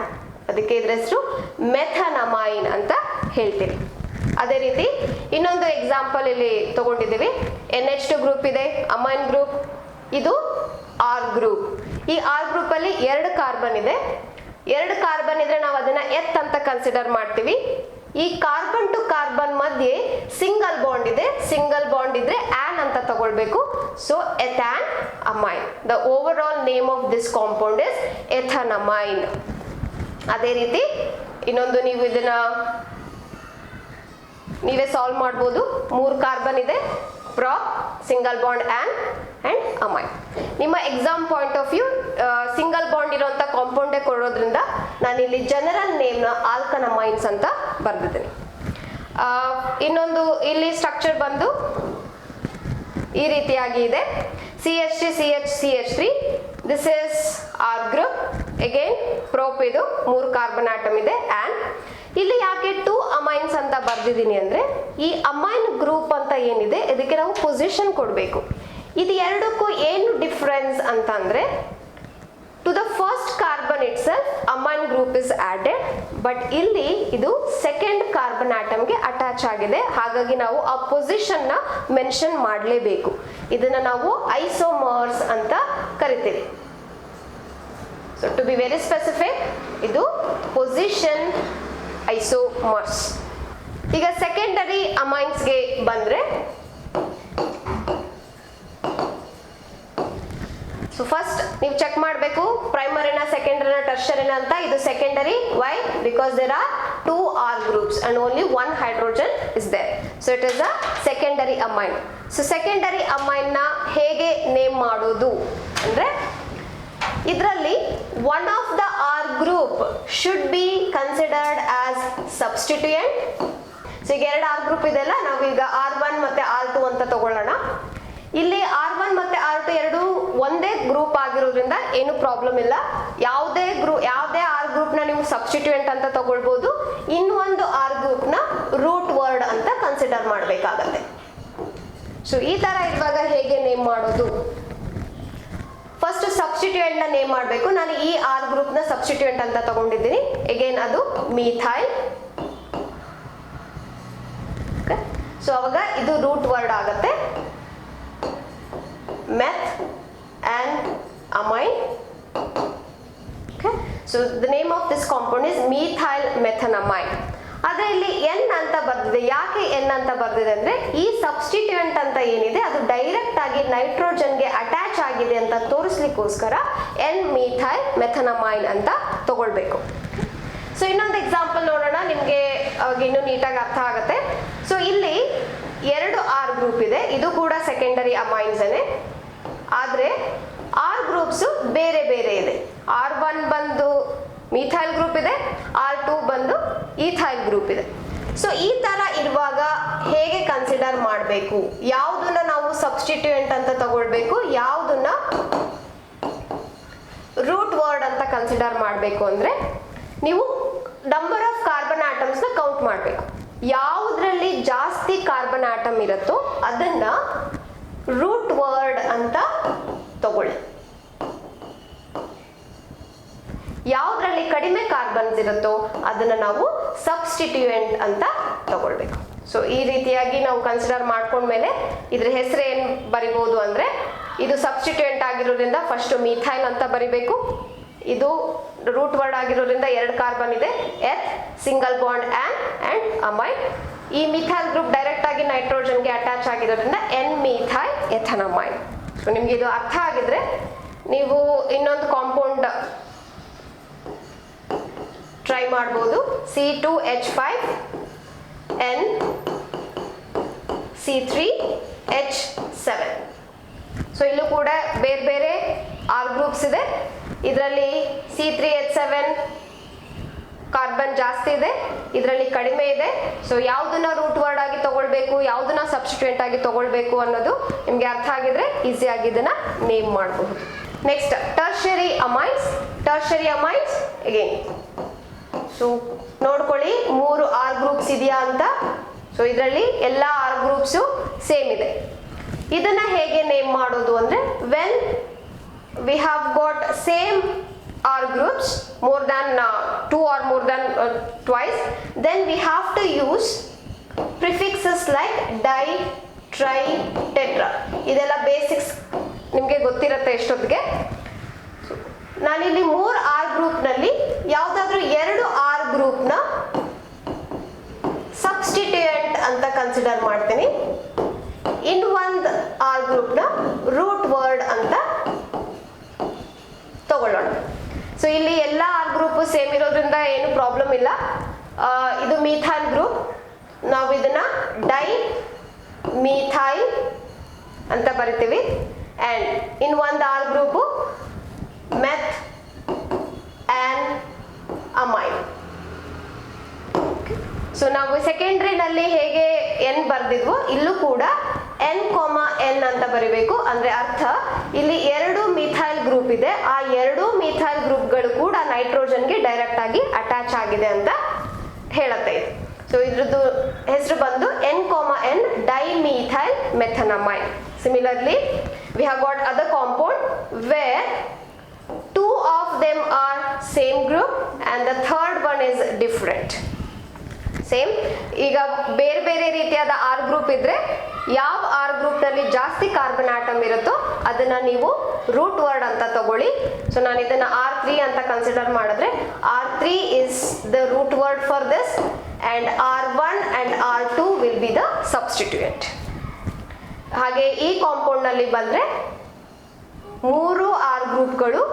ಅದಕ್ಕೆ ಇದ್ರ ಹೆಸರು ಮೆಥನಮೈನ್ ಅಂತ ಹೇಳ್ತೀವಿ. ಅದೇ ರೀತಿ ಇನ್ನೊಂದು ಎಕ್ಸಾಂಪಲ್ ಇಲ್ಲಿ ತಗೊಂಡಿದ್ದೀವಿ. NH2 ಗ್ರೂಪ್ ಇದೆ, ಅಮೈನ್ ಗ್ರೂಪ್, ಇದು ಆರ್ ಗ್ರೂಪ್. ಈ ಆರ್ ಗ್ರೂಪ್ ಅಲ್ಲಿ ಎರಡು ಕಾರ್ಬನ್ ಇದೆ. ಎರಡು ಕಾರ್ಬನ್ ಇದ್ರೆ ನಾವು ಅದನ್ನ ಎತ್ ಅಂತ ಕನ್ಸಿಡರ್ ಮಾಡ್ತೀವಿ. ಈ ಕಾರ್ಬನ್ ಟು ಕಾರ್ಬನ್ ಮಧ್ಯೆ ಸಿಂಗಲ್ ಬಾಂಡ್ ಇದೆ, ಸಿಂಗಲ್ ಬಾಂಡ್ ಇದ್ರೆ ಆನ್ ಅಂತ ತಗೊಳ್ಬೇಕು. So ethane amine. The overall name of this compound is ethanamine. ಅದೇ ರೀತಿ ಇನ್ನೊಂದು ನೀವು ಇದನ್ನ ನೀವೇ ಸಾಲ್ವ್ ಮಾಡ್ಬೋದು. 3 ಕಾರ್ಬನ್ ಇದೆ, prop, single bond ane and amine. ನಿಮ್ಮ exam point of view single bond ಇರುವಂತ ಕಾಂಪೌಂಡೇ ಕೊಡೋದ್ರಿಂದ ನಾನು ಇಲ್ಲಿ ಜನರಲ್ ನೇಮ್ನ ಆಲ್ಕನಮೈನ್ಸ್ ಅಂತ ಬರ್ದಿದ್ದೀನಿ. ಇನ್ನೊಂದು ಇಲ್ಲಿ ಸ್ಟ್ರಕ್ಚರ್ ಬಂದು ಈ ರೀತಿಯಾಗಿ ಇದೆ. CH3 CH CH3. This is R group. Again prop, ಇದು 3 ಕಾರ್ಬನ್ ಆಟಮ್ ಇದೆ, ಆನ್. ಇಲ್ಲಿ ಯಾಕೆ 2 ಅಮೈನ್ಸ್ ಅಂತ ಬರ್ದಿದ್ದೀನಿ ಅಂದ್ರೆ, ಈ ಅಮೈನ್ ಗ್ರೂಪ್ ಅಂತ ಏನಿದೆ ಇದಕ್ಕೆ ನಾವು ಪೊಸಿಷನ್ ಕೊಡಬೇಕು. ಇದು ಎರಡಕ್ಕೂ ಏನು ಡಿಫರೆನ್ಸ್ ಅಂತ ಅಂದ್ರೆ, to the first carbon itself amine group is added, but ಇಲ್ಲಿ ಇದು ಸೆಕೆಂಡ್ ಕಾರ್ಬನ್ ಆಟಮ್ಗೆ ಅಟ್ಯಾಚ್ ಆಗಿದೆ. ಹಾಗಾಗಿ ನಾವು ಆ ಪೊಸಿಷನ್ ನ ಮೆನ್ಷನ್ ಮಾಡಲೇಬೇಕು. ಇದನ್ನ ನಾವು ಐಸೋಮರ್ಸ್ ಅಂತ ಕರಿತೀವಿ. So to be very specific, ಇದು ಪೊಸಿಷನ್ ಐಸೋಮರ್ಸ್. ಈಗ ಸೆಕೆಂಡರಿ ಅಮೈನ್ಸ್ಗೆ ಬಂದ್ರೆ, ಸೊ ಫಸ್ಟ್ ನೀವು ಚೆಕ್ ಮಾಡಬೇಕು ಪ್ರೈಮರಿನ, ಸೆಕೆಂಡರಿನ, ಟರ್ಷರಿನ ಅಂತ. ಇದು secondary. Why? Because there are 2 R groups and only 1 hydrogen is there. So it is a secondary amine. So secondary amine ನ ಹೇಗೆ ನೇಮ್ ಮಾಡೋದು ಅಂದ್ರೆ, ಇದರಲ್ಲಿ one of the R group should be considered as substituent. So ಈಗ 2 R group ಇದೆಲ್ಲ, ನಾವೀಗ R1 ಮತ್ತೆ R2 ಅಂತ ತಗೊಳ್ಳೋಣ. ಇಲ್ಲಿ R1 ಮತ್ತೆ R2 ಎರಡು ಒಂದೇ ಗ್ರೂಪ್ ಆಗಿರೋದ್ರಿಂದ ಏನು ಪ್ರಾಬ್ಲಮ್ ಇಲ್ಲ. ಯಾವುದೇ R ಗ್ರೂಪ್ ನ ನೀವು ಸಬ್ಸ್ಟಿಟ್ಯೂಯೆಂಟ್ ಅಂತ ತಗೊಳ್ಬಹುದು. ಇನ್ನೊಂದು R ಗ್ರೂಪ್ ನ ರೂಟ್ ವರ್ಡ್ ಅಂತ ಕನ್ಸಿಡರ್ ಮಾಡಬೇಕಾಗತ್ತೆ. ಸೊ ಈ ತರ ಇರುವಾಗ ಹೇಗೆ ನೇಮ್ ಮಾಡೋದು? ಫಸ್ಟ್ ಸಬ್ಸ್ಟಿಟ್ಯೂಯೆಂಟ್ ನ ನೇಮ್ ಮಾಡಬೇಕು. ನಾನು ಈ R ಗ್ರೂಪ್ ನ ಸಬ್ಸ್ಟಿಟ್ಯೂಯೆಂಟ್ ಅಂತ ತಗೊಂಡಿದ್ದೀನಿ. ಅಗೇನ್ ಅದು ಮೀಥೈಲ್. ಸೊ ಅವಾಗ ಇದು ರೂಟ್ ವರ್ಡ್ ಆಗತ್ತೆ, meth and amine. Okay, so the name of this compound is methyl methanamine. ಆದ್ರೆ ಇಲ್ಲಿ N ಅಂತ ಬರ್ದಿದೆ. ಯಾಕೆ N ಅಂತ ಬರ್ದಿದೆ ಅಂದ್ರೆ, ಈ ಸಬ್ಸ್ಟಿಟ್ಯೂಯೆಂಟ್ ಅಂತ ಏನಿದೆ ಅದು ಡೈರೆಕ್ಟ್ ಆಗಿ ನೈಟ್ರೋಜನ್ಗೆ ಅಟ್ಯಾಚ್ ಆಗಿದೆ ಅಂತ ತೋರಿಸ್ಲಿಕ್ಕೋಸ್ಕರ N methyl methanamine ಅಂತ ತಗೊಳ್ಬೇಕು. ಸೊ ಇನ್ನೊಂದು ಎಕ್ಸಾಂಪಲ್ ನೋಡೋಣ, ನಿಮ್ಗೆ ಇನ್ನೂ ನೀಟಾಗಿ ಅರ್ಥ ಆಗುತ್ತೆ. ಸೊ ಇಲ್ಲಿ 2 R ಗ್ರೂಪ್ ಇದೆ, ಇದು ಕೂಡ ಸೆಕೆಂಡರಿ ಅಮೈನ್ಸ್ ಆದರೆ ಆರ್ ಗ್ರೂಪ್ಸ್ ಬೇರೆ ಬೇರೆ ಇದೆ. R1 ಬಂದು ಮಿಥೈಲ್ ಗ್ರೂಪ್ ಇದೆ, R2 ಬಂದು ಈಥೈಲ್ ಗ್ರೂಪ್ ಇದೆ. ಸೊ ಈ ತರ ಇರುವಾಗ ಹೇಗೆ ಕನ್ಸಿಡರ್ ಮಾಡಬೇಕು, ಯಾವುದನ್ನ ನಾವು ಸಬ್ಸ್ಟಿಟ್ಯೂಯೆಂಟ್ ಅಂತ ತಗೊಳ್ಬೇಕು, ಯಾವುದನ್ನ ರೂಟ್ ವರ್ಡ್ ಅಂತ ಕನ್ಸಿಡರ್ ಮಾಡಬೇಕು ಅಂದ್ರೆ ನೀವು ನಂಬರ್ ಆಫ್ ಕಾರ್ಬನ್ ಆಟಮ್ಸ್ ನ ಕೌಂಟ್ ಮಾಡಬೇಕು. ಯಾವುದ್ರಲ್ಲಿ ಜಾಸ್ತಿ ಕಾರ್ಬನ್ ಆಟಮ್ ಇರುತ್ತೋ ಅದನ್ನ ರೂಟ್ ವರ್ಡ್ ಅಂತ ತಗೊಳ್ಳಿ. ಯಾವುದ್ರಲ್ಲಿ ಕಡಿಮೆ ಕಾರ್ಬನ್ಸ್ ಇರುತ್ತೋ ಅದನ್ನ ನಾವು ಸಬ್ಸ್ಟಿಟ್ಯೂಯೆಂಟ್ ಅಂತ ತಗೊಳ್ಬೇಕು. ಸೊ ಈ ರೀತಿಯಾಗಿ ನಾವು ಕನ್ಸಿಡರ್ ಮಾಡ್ಕೊಂಡ್ಮೇಲೆ ಇದ್ರ ಹೆಸರು ಏನ್ ಬರಿಬಹುದು ಅಂದ್ರೆ, ಇದು ಸಬ್ಸ್ಟಿಟ್ಯೂಯೆಂಟ್ ಆಗಿರೋದ್ರಿಂದ ಫಸ್ಟ್ ಮಿಥೈಲ್ ಅಂತ ಬರಿಬೇಕು. ಇದು ರೂಟ್ ವರ್ಡ್ ಆಗಿರೋದ್ರಿಂದ 2 ಕಾರ್ಬನ್ ಇದೆ, ಎತ್ ಸಿಂಗಲ್ ಬಾಂಡ್ ಅಂಡ್ ಅಮೈನ್. ಈ ಮಿಥೈಲ್ ಗ್ರೂಪ್ ಡೈರೆಕ್ಟ್ ಆಗಿ ನೈಟ್ರೋಜನ್ಗೆ ಅಟ್ಯಾಚ್ ಆಗಿರೋದ್ರಿಂದ ಎನ್ ಮಿಥೈಲ್ ಎಥನಮೈನ್. ಸೊ ನಿಮ್ಗೆ ಇದು ಅರ್ಥ ಆಗಿದ್ರೆ ನೀವು ಇನ್ನೊಂದು ಕಾಂಪೌಂಡ್ ಟ್ರೈ ಮಾಡ್ಬೋದು. C2H5 N C3H7. ಸೊ ಇಲ್ಲೂ ಕೂಡ ಬೇರೆ ಬೇರೆ ಆರ್ ಗ್ರೂಪ್ಸ್ ಇದೆ. ಇದರಲ್ಲಿ C3H7 ಕಾರ್ಬನ್ ಜಾಸ್ತಿ ಇದೆ, ಇದರಲ್ಲಿ ಕಡಿಮೆ ಇದೆ. ಸೊ ಯಾವುದನ್ನ ರೂಟ್ ವರ್ಡ್ ಆಗಿ ತಗೊಳ್ಬೇಕು, ಯಾವುದನ್ನ ಸಬ್ಸ್ಟಿಟ್ಯೂಯೆಂಟ್ ಆಗಿ ತಗೊಳ್ಬೇಕು ಅನ್ನೋದು ನಿಮ್ಗೆ ಅರ್ಥ ಆಗಿದ್ರೆ ಈಸಿಯಾಗಿ ಇದನ್ನ ನೇಮ್ ಮಾಡಬಹುದು. Next tertiary amines. Tertiary amines again so ನೋಡ್ಕೊಳ್ಳಿ 3 ಆರ್ ಗ್ರೂಪ್ಸ್ ಇದೆಯಾ ಅಂತ. ಸೊ ಇದರಲ್ಲಿ ಎಲ್ಲ ಆರ್ ಗ್ರೂಪ್ಸ್ ಸೇಮ್ ಇದೆ. ಇದನ್ನ ಹೇಗೆ ನೇಮ್ ಮಾಡೋದು ಅಂದ್ರೆ, when we have got same R groups more than 2 or more than twice, then we have to use prefixes like di, tri, tetra. ಇದೆಲ್ಲ ಬೇಸಿಕ್ಸ್ ನಿಮಗೆ ಗೊತ್ತಿರುತ್ತೆ ಎಷ್ಟೊತ್ತಿಗೆ. ನಾನಿಲ್ಲಿ 3 R ಗ್ರೂಪ್ ನಲ್ಲಿ ಯಾವ್ದಾದ್ರು 2 R ಗ್ರೂಪ್ ನ ಸಬ್ಸ್ಟಿಟ್ಯೂಯೆಂಟ್ ಅಂತ ಕನ್ಸಿಡರ್ ಮಾಡ್ತೀನಿ, ಇನ್ ಒಂದು R ಗ್ರೂಪ್ ನ ರೂಟ್ ವರ್ಡ್ ಅಂತ ತಗೊಳ್ಳೋಣ. ಸೊ ಇಲ್ಲಿ ಎಲ್ಲ ಆರ್ ಗ್ರೂಪ್ ಸೇಮ್ ಇರೋದ್ರಿಂದ ಏನು ಪ್ರಾಬ್ಲಮ್ ಇಲ್ಲ. ಇದು ಮಿಥೈಲ್ ಗ್ರೂಪ್, ನಾವು ಇದನ್ನ ಡೈ ಮಿಥೈಲ್ ಅಂತ ಬರಿತೀವಿ. ಅಂಡ್ ಇನ್ ಒಂದು R group meth and amine. So ನಾವು ಸೆಕೆಂಡ್ರಿನಲ್ಲಿ ಹೇಗೆ ಎನ್ ಬರ್ದಿದ್ವೋ ಇಲ್ಲೂ ಕೂಡ N, N ಅಂತ ಬರಿಬೇಕು. ಅಂದ್ರೆ ಅರ್ಥ ಇಲ್ಲಿ 2 ಮಿಥೈಲ್ ಗ್ರೂಪ್ ಇದೆ, ಆ 2 ಮಿಥೈಲ್ ಗ್ರೂಪ್ಗಳು ಕೂಡ ನೈಟ್ರೋಜನ್ಗೆ ಡೈರೆಕ್ಟ್ ಆಗಿ ಅಟ್ಯಾಚ್ ಆಗಿದೆ ಅಂತ ಹೇಳುತ್ತೆ ಇದು. ಸೊ ಇದ್ರದ್ದು ಹೆಸರು ಬಂದು N, N dimethyl methanamine. Similarly, we have got other compound where 2 of them are same group and the third one is different. Same. ಈಗ ಬೇರೆ ಬೇರೆ ರೀತಿಯಾದ ಆರ್ ಗ್ರೂಪ್ ಇದ್ರೆ ಯಾವ ಆರ್ ಗ್ರೂಪ್ ನಲ್ಲಿ ಜಾಸ್ತಿ ಕಾರ್ಬನ್ ಆಟಮ್ ಇರುತ್ತೋ ಅದನ್ನ ನೀವು ರೂಟ್ ವರ್ಡ್ ಅಂತ ತಗೊಳ್ಳಿ. ಸೊ ನಾನು ಇದನ್ನ R3 ಅಂತ ಕನ್ಸಿಡರ್ ಮಾಡಿದ್ರೆ R3 is the root word for this and R1 and R2 will be the substituent. ಹಾಗೆ ಈ ಕಾಂಪೌಂಡ್ ನಲ್ಲಿ ಬಂದ್ರೆ 3 ಆರ್ ಗ್ರೂಪ್ಗಳು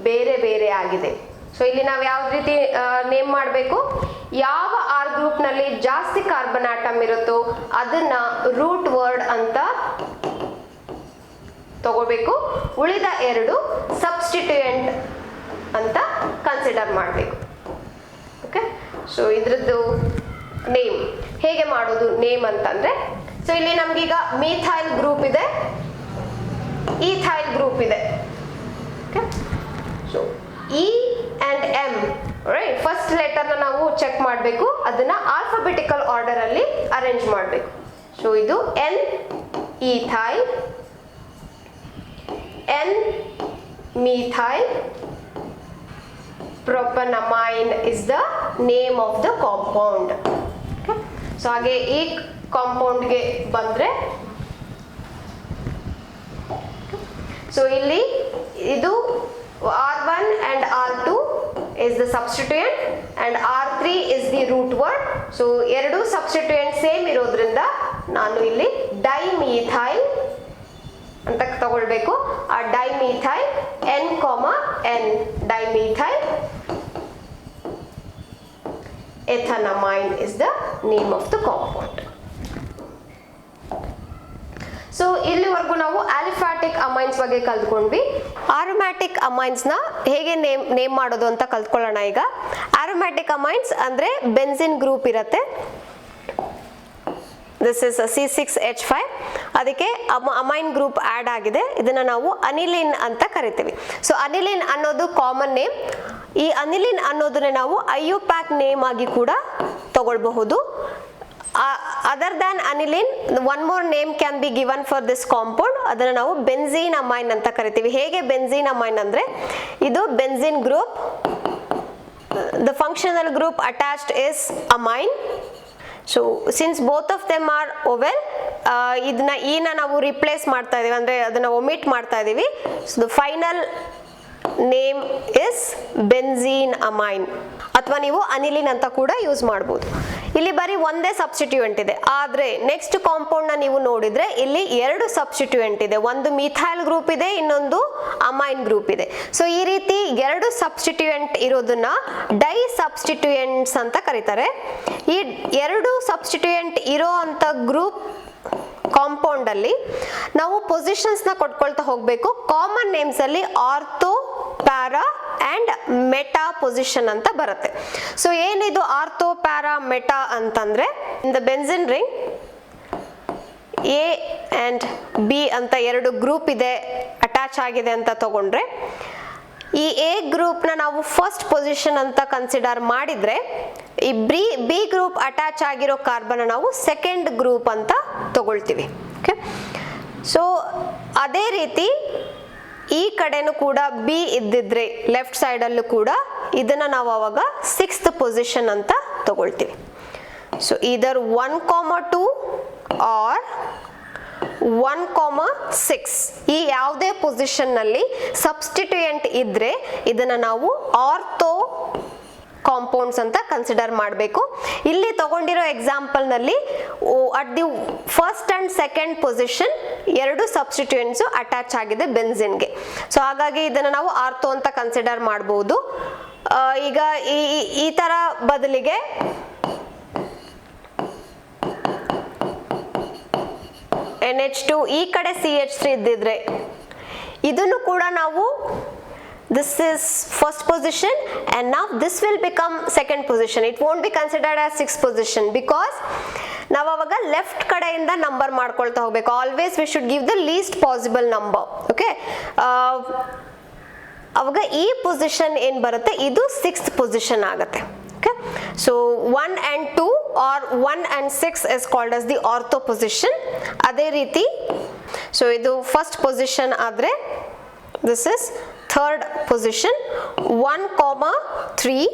ಬೇರೆ ಬೇರೆ ಆಗಿದೆ. ಸೊ ಇಲ್ಲಿ ನಾವು ಯಾವ ರೀತಿ ನೇಮ್ ಮಾಡಬೇಕು, ಯಾವ ಆರ್ ಗ್ರೂಪ್ ನಲ್ಲಿ ಜಾಸ್ತಿ ಕಾರ್ಬನ್ ಆಟಮ್ ಇರುತ್ತೋ ಅದನ್ನ ರೂಟ್ ವರ್ಡ್ ಅಂತ ತಗೋಬೇಕು, ಉಳಿದ 2 ಸಬ್ಸ್ಟಿಟ್ಯೂಯೆಂಟ್ ಅಂತ ಕನ್ಸಿಡರ್ ಮಾಡಬೇಕು. ಓಕೆ, ಸೊ ಇದ್ರದ್ದು ನೇಮ್ ಹೇಗೆ ಮಾಡೋದು ನೇಮ್ ಅಂತಂದ್ರೆ, ಸೊ ಇಲ್ಲಿ ನಮ್ಗೀಗ ಮಿಥೈಲ್ ಗ್ರೂಪ್ ಇದೆ, ಈಥೈಲ್ ಗ್ರೂಪ್ ಇದೆ. Okay, so E and M, right, first ಲೆಟರ್ನ ನಾವು ಚೆಕ್ ಮಾಡಬೇಕು, ಅದನ್ನ ಆಲ್ಫಾಬೆಟಿಕಲ್ ಆರ್ಡರ್ ಅಲ್ಲಿ ಅರೇಂಜ್ ಮಾಡಬೇಕು. ಸೊ ಇದು N ethyl, N methyl propanamine is the name of the compound. Okay? So ಹಾಗೆ ಈ ಕಾಂಪೌಂಡ್ಗೆ ಬಂದ್ರೆ, ಸೊ ಇಲ್ಲಿ ಇದು R1 and R2 is the substituent and R3 is the root word. So ಎರಡು substituent same ಇರೋದ್ರಿಂದ ನಾನು ಇಲ್ಲಿ ಡೈಮಿಥೈಲ್ ಅಂತ ತಗೊಳ್ಬೇಕು. ಆ dimethyl N, N dimethyl ethanamine is the name of the compound. So ಇಲ್ಲಿವರೆಗೂ ನಾವು ಆಲಿಫ್ಯಾಟಿಕ್ ಅಮೈನ್ಸ್ ಬಗ್ಗೆ ಕಲ್ತ್ಕೊಂಡ್ವಿ. ಆರೋಮ್ಯಾಟಿಕ್ ಅಮೈನ್ಸ್ ನ ಹೇಗೆ ನೇಮ್ ಮಾಡೋದು ಅಂತ ಕಲ್ತ್ಕೊಳ್ಳೋಣ ಈಗ. ಆರೋಮ್ಯಾಟಿಕ್ ಅಮೈನ್ಸ್ ಅಂದ್ರೆ ಬೆನ್ಸಿನ್ ಗ್ರೂಪ್ ಇರುತ್ತೆ. This is C6H5. ಅದಕ್ಕೆ ಅಮೈನ್ ಗ್ರೂಪ್ ಆಡ್ ಆಗಿದೆ. ಇದನ್ನ ನಾವು ಅನಿಲಿನ್ ಅಂತ ಕರಿತೀವಿ. ಸೊ ಅನಿಲಿನ್ ಅನ್ನೋದು ಕಾಮನ್ ನೇಮ್. ಈ ಅನಿಲಿನ್ ಅನ್ನೋದನ್ನ ನಾವು IUPAC ನೇಮ್ ಆಗಿ ಕೂಡ ತಗೊಳ್ಬಹುದು. Other than aniline, one more name can be given for this compound. ಅದನ್ನ ನಾವು ಬೆನ್ಝೀನ್ ಅಮೈನ್ ಅಂತ ಕರಿತೀವಿ. ಹೇಗೆ ಬೆನ್ಝೀನ್ ಅಮೈನ್ ಅಂದ್ರೆ ಇದು benzene group. The functional group attached is amine. So since both of them are oval, ಇದನ್ನ ಈನ ನಾವು replace ಮಾಡ್ತಾ ಇದೀವಿ ಅಂದ್ರೆ ಅದನ್ನ ಒಮಿಟ್ ಮಾಡ್ತಾ ಇದೀವಿ. So the final name is benzene amine ಅಥವಾ ನೀವು ಅನಿಲಿನ್ ಅಂತ ಕೂಡ ಯೂಸ್ ಮಾಡಬಹುದು. ಇಲ್ಲಿ ಬರೀ ಒಂದೇ ಸಬ್ಸ್ಟಿಟ್ಯೂಯೆಂಟ್ ಇದೆ. ಆದ್ರೆ ನೆಕ್ಸ್ಟ್ ಕಾಂಪೌಂಡ್ ನ ನೀವು ನೋಡಿದ್ರೆ ಇಲ್ಲಿ ಎರಡು ಸಬ್ಸ್ಟಿಟ್ಯೂಯೆಂಟ್ ಇದೆ. ಒಂದು ಮಿಥೈಲ್ ಗ್ರೂಪ್ ಇದೆ, ಇನ್ನೊಂದು ಅಮೈನ್ ಗ್ರೂಪ್ ಇದೆ. ಸೊ ಈ ರೀತಿ ಎರಡು ಸಬ್ಸ್ಟಿಟ್ಯೂಯೆಂಟ್ ಇರೋದನ್ನ ಡೈ ಸಬ್ಸ್ಟಿಟ್ಯೂಯೆಂಟ್ಸ್ ಅಂತ ಕರೀತಾರೆ. ಈ ಎರಡು ಸಬ್ಸ್ಟಿಟ್ಯೂಯೆಂಟ್ ಇರೋ ಅಂತ ಗ್ರೂಪ್ ಕಾಂಪೌಂಡ್ ಅಲ್ಲಿ ನಾವು ಪೊಸಿಷನ್ಸ್ ನ ಕೊಟ್ಕೊಳ್ತಾ ಹೋಗ್ಬೇಕು. ಕಾಮನ್ ನೇಮ್ಸ್ ಅಲ್ಲಿ ortho, para and meta position ಅಂತ ಬರುತ್ತೆ. ಸೊ ಏನಿದು ಆರ್ಥೋ, ಪ್ಯಾರಾ, ಮೆಟಾ ಅಂತಂದ್ರೆ in the benzene ring A and B ಅಂತ ಎರಡು ಗ್ರೂಪ್ ಇದೆ, ಅಟ್ಯಾಚ್ ಆಗಿದೆ ಅಂತ ತಗೊಂಡ್ರೆ ಈ A ಗ್ರೂಪ್ ನ ನಾವು ಫಸ್ಟ್ ಪೊಸಿಷನ್ ಅಂತ ಕನ್ಸಿಡರ್ ಮಾಡಿದ್ರೆ ಈ ಬಿ ಗ್ರೂಪ್ ಅಟ್ಯಾಚ್ ಆಗಿರೋ ಕಾರ್ಬನ್ ನಾವು ಸೆಕೆಂಡ್ ಗ್ರೂಪ್ ಅಂತ ತಗೊಳ್ತೀವಿ. ಓಕೆ, ಸೊ ಅದೇ ರೀತಿ ಈ ಕಡೆನೂ ಕೂಡ ಬಿ ಇದ್ದಿದ್ರೆ ಲೆಫ್ಟ್ ಸೈಡ್ ಅಲ್ಲೂ ಕೂಡ ಇದನ್ನ ನಾವು ಅವಾಗ ಸಿಕ್ಸ್ತ್ ಪೊಸಿಷನ್ ಅಂತ ತಗೊಳ್ತೀವಿ. ಸೊ ಇದರ್ 1,2 ಆರ್ 1,6 ಈ ಯಾವುದೇ ಪೊಸಿಷನ್ ನಲ್ಲಿ ಸಬ್ಸ್ಟಿಟ್ಯೂಯೆಂಟ್ ಇದ್ರೆ ಇದನ್ನ ನಾವು ಆರ್ಥೋ ಕಾಂಪೌಂಡ್ಸ್ ಅಂತ ಕನ್ಸಿಡರ್ ಮಾಡಬೇಕು. ಇಲ್ಲಿ ತಗೊಂಡಿರೋ ಎಕ್ಸಾಂಪಲ್ ನಲ್ಲಿ at the first and second position ಎರಡು ಸಬ್ಸ್ಟಿಟ್ಯೂಯೆಂಟ್ಸ್ ಅಟ್ಯಾಚ್ ಆಗಿದೆ ಬೆನ್ಸಿನ್ಗೆ. ಸೊ ಹಾಗಾಗಿ ಇದನ್ನ ನಾವು ಆರ್ಥೋ ಅಂತ ಕನ್ಸಿಡರ್ ಮಾಡಬಹುದು. ಈಗ ಈ ತರ ಬದಲಿಗೆ NH2 ಈ ಕಡೆ CH3 ಇದ್ದಿದ್ರೆ ಇದನ್ನು ಕೂಡ ನಾವು this is first position and now this will become second position. It won't be considered as sixth position because ನಾವು ಅವಾಗ ಲೆಫ್ಟ್ ಕಡೆಯಿಂದ ನಂಬರ್ ಮಾಡ್ಕೊಳ್ತಾ ಹೋಗ್ಬೇಕು. Always we should give the least possible number. Okay, ಅವಾಗ ಈ ಪೊಸಿಷನ್ ಏನ್ ಬರುತ್ತೆ ಇದು ಸಿಕ್ಸ್ತ್ ಪೊಸಿಷನ್ ಆಗುತ್ತೆ. Okay, so 1 and 2 or 1 and 6 is called as the ortho position. ಅದೇ ರೀತಿ so ಇದು first position ಆದ್ರೆ this is third position 1,3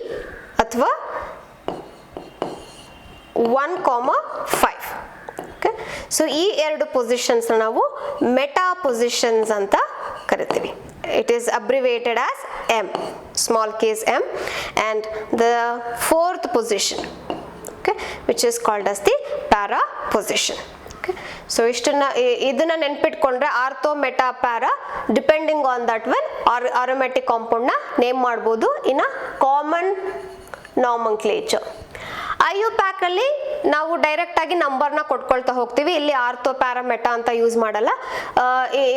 ಅಥವಾ 1,5. Okay, so ಈ ಎರಡು ಪೊಸಿಷನ್ಸ್ ನಾವು ಮೆಟಾ ಪೊಸಿಷನ್ಸ್ ಅಂತ ಕರಿತೀವಿ. It is abbreviated as M, small case m, and the fourth position, okay, which is called as the para position. Okay, so ಇದನ್ನ ನೆನ್ಪಿಟ್ಕೊಂಡ್ರೆ ortho, meta, para depending on that one aromatic compound ನ name ಮಾಡಬಹುದು in a common ನಾಮನ್ಕ್ಲೇಚರ್. IUPAC ಅಲ್ಲಿ ನಾವು direct ಆಗಿ ನಂಬರ್ನ ಕೊಟ್ಕೊಳ್ತಾ ಹೋಗ್ತೀವಿ. ಇಲ್ಲಿ ಆರ್ಥೋ, ಪ್ಯಾರಾ, ಮೆಟಾ ಅಂತ ಯೂಸ್ ಮಾಡಲ್ಲ.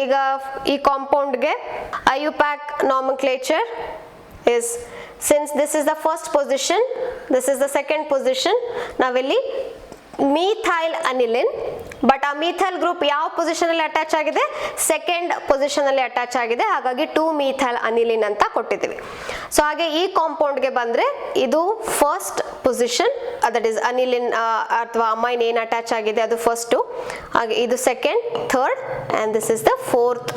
ಈಗ ಈ ಕಾಂಪೌಂಡ್ಗೆ IUPAC nomenclature is since this is the first position, this is the second position, ನಾವಿಲ್ಲಿ ಮಿಥೈಲ್ ಅನಿಲಿನ್, ಬಟ್ ಆ ಮಿಥೈಲ್ ಗ್ರೂಪ್ ಯಾವ ಪೊಸಿಷನ್ ಅಲ್ಲಿ ಅಟ್ಯಾಚ್ ಆಗಿದೆ, ಸೆಕೆಂಡ್ ಪೊಸಿಷನ್ ಅಲ್ಲಿ ಅಟ್ಯಾಚ್ ಆಗಿದೆ. ಹಾಗಾಗಿ 2 ಮಿಥೈಲ್ ಅನಿಲಿನ್ ಅಂತ ಕೊಟ್ಟಿದ್ದೀವಿ. ಸೊ ಹಾಗೆ ಈ ಕಾಂಪೌಂಡ್ ಗೆ ಬಂದ್ರೆ ಇದು first position, that is aniline ಅಥವಾ ಅಮೈನ್ ಏನ್ ಅಟ್ಯಾಚ್ ಆಗಿದೆ ಅದು ಫಸ್ಟ್, ಹಾಗೆ ಇದು second, third and this is the fourth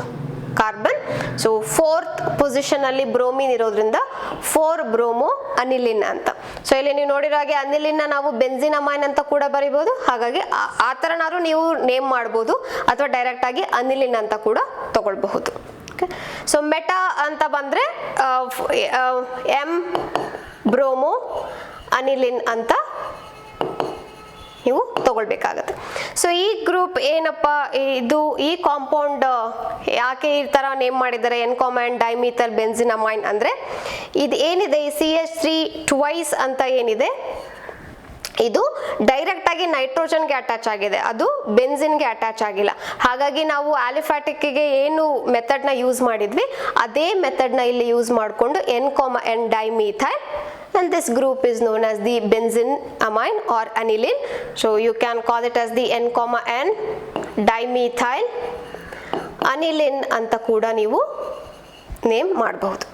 carbon. So fourth position ಅಲ್ಲಿ ಬ್ರೋಮಿನ್ ಇರೋದ್ರಿಂದ 4 ಬ್ರೋಮೋ ಅನಿಲಿನ್ ಅಂತ. ಸೊ ಇಲ್ಲಿ ನೀವು ನೋಡಿರೋ ಹಾಗೆ ಅನಿಲಿನ್ ನಾವು ಬೆನ್ಸಿನ್ ಅಮೈನ್ ಅಂತ ಕೂಡ ಬರೀಬಹುದು. ಹಾಗಾಗಿ ಆ ತರನಾದ್ರೂ ನೀವು ನೇಮ್ ಮಾಡಬಹುದು ಅಥವಾ ಡೈರೆಕ್ಟ್ ಆಗಿ ಅನಿಲಿನ್ ಅಂತ ಕೂಡ ತಗೊಳ್ಬಹುದು. ಸೊ ಮೆಟಾ ಅಂತ ಬಂದ್ರೆ ಎಂ ಬ್ರೋಮೋ ಅನಿಲಿನ್ ಅಂತ ನೀವು ತಗೊಳ್ಬೇಕಾಗತ್ತೆ. ಸೊ ಈ ಗ್ರೂಪ್ ಏನಪ್ಪ, ಇದು ಈ ಕಾಂಪೌಂಡ್ ಯಾಕೆ ಈ ತರ ನೇಮ್ ಮಾಡಿದ್ದಾರೆ ಎನ್ಕಾಮೈನ್ ಡೈಮಿಥೈಲ್ ಬೆನ್ಸಿನ್ ಅಮೈನ್ ಅಂದ್ರೆ ಇದು ಏನಿದೆ ಈ CH3 ಟ್ವೈಸ್ ಅಂತ ಏನಿದೆ ಇದು ಡೈರೆಕ್ಟ್ ಆಗಿ ನೈಟ್ರೋಜನ್ಗೆ ಅಟ್ಯಾಚ್ ಆಗಿದೆ, ಅದು ಬೆನ್ಸಿನ್ಗೆ ಅಟ್ಯಾಚ್ ಆಗಿಲ್ಲ. ಹಾಗಾಗಿ ನಾವು ಆಲಿಫ್ಯಾಟಿಕ್ಗೆ ಏನು ಮೆಥಡ್ನ ಯೂಸ್ ಮಾಡಿದ್ವಿ ಅದೇ ಮೆಥಡ್ನ ಇಲ್ಲಿ ಯೂಸ್ ಮಾಡಿಕೊಂಡು N, dimethyl, and this group is known as the benzene amine or aniline. So you can call it as the N, dimethyl aniline ಅಂತ ಕೂಡ ನೀವು ನೇಮ್ ಮಾಡಬಹುದು.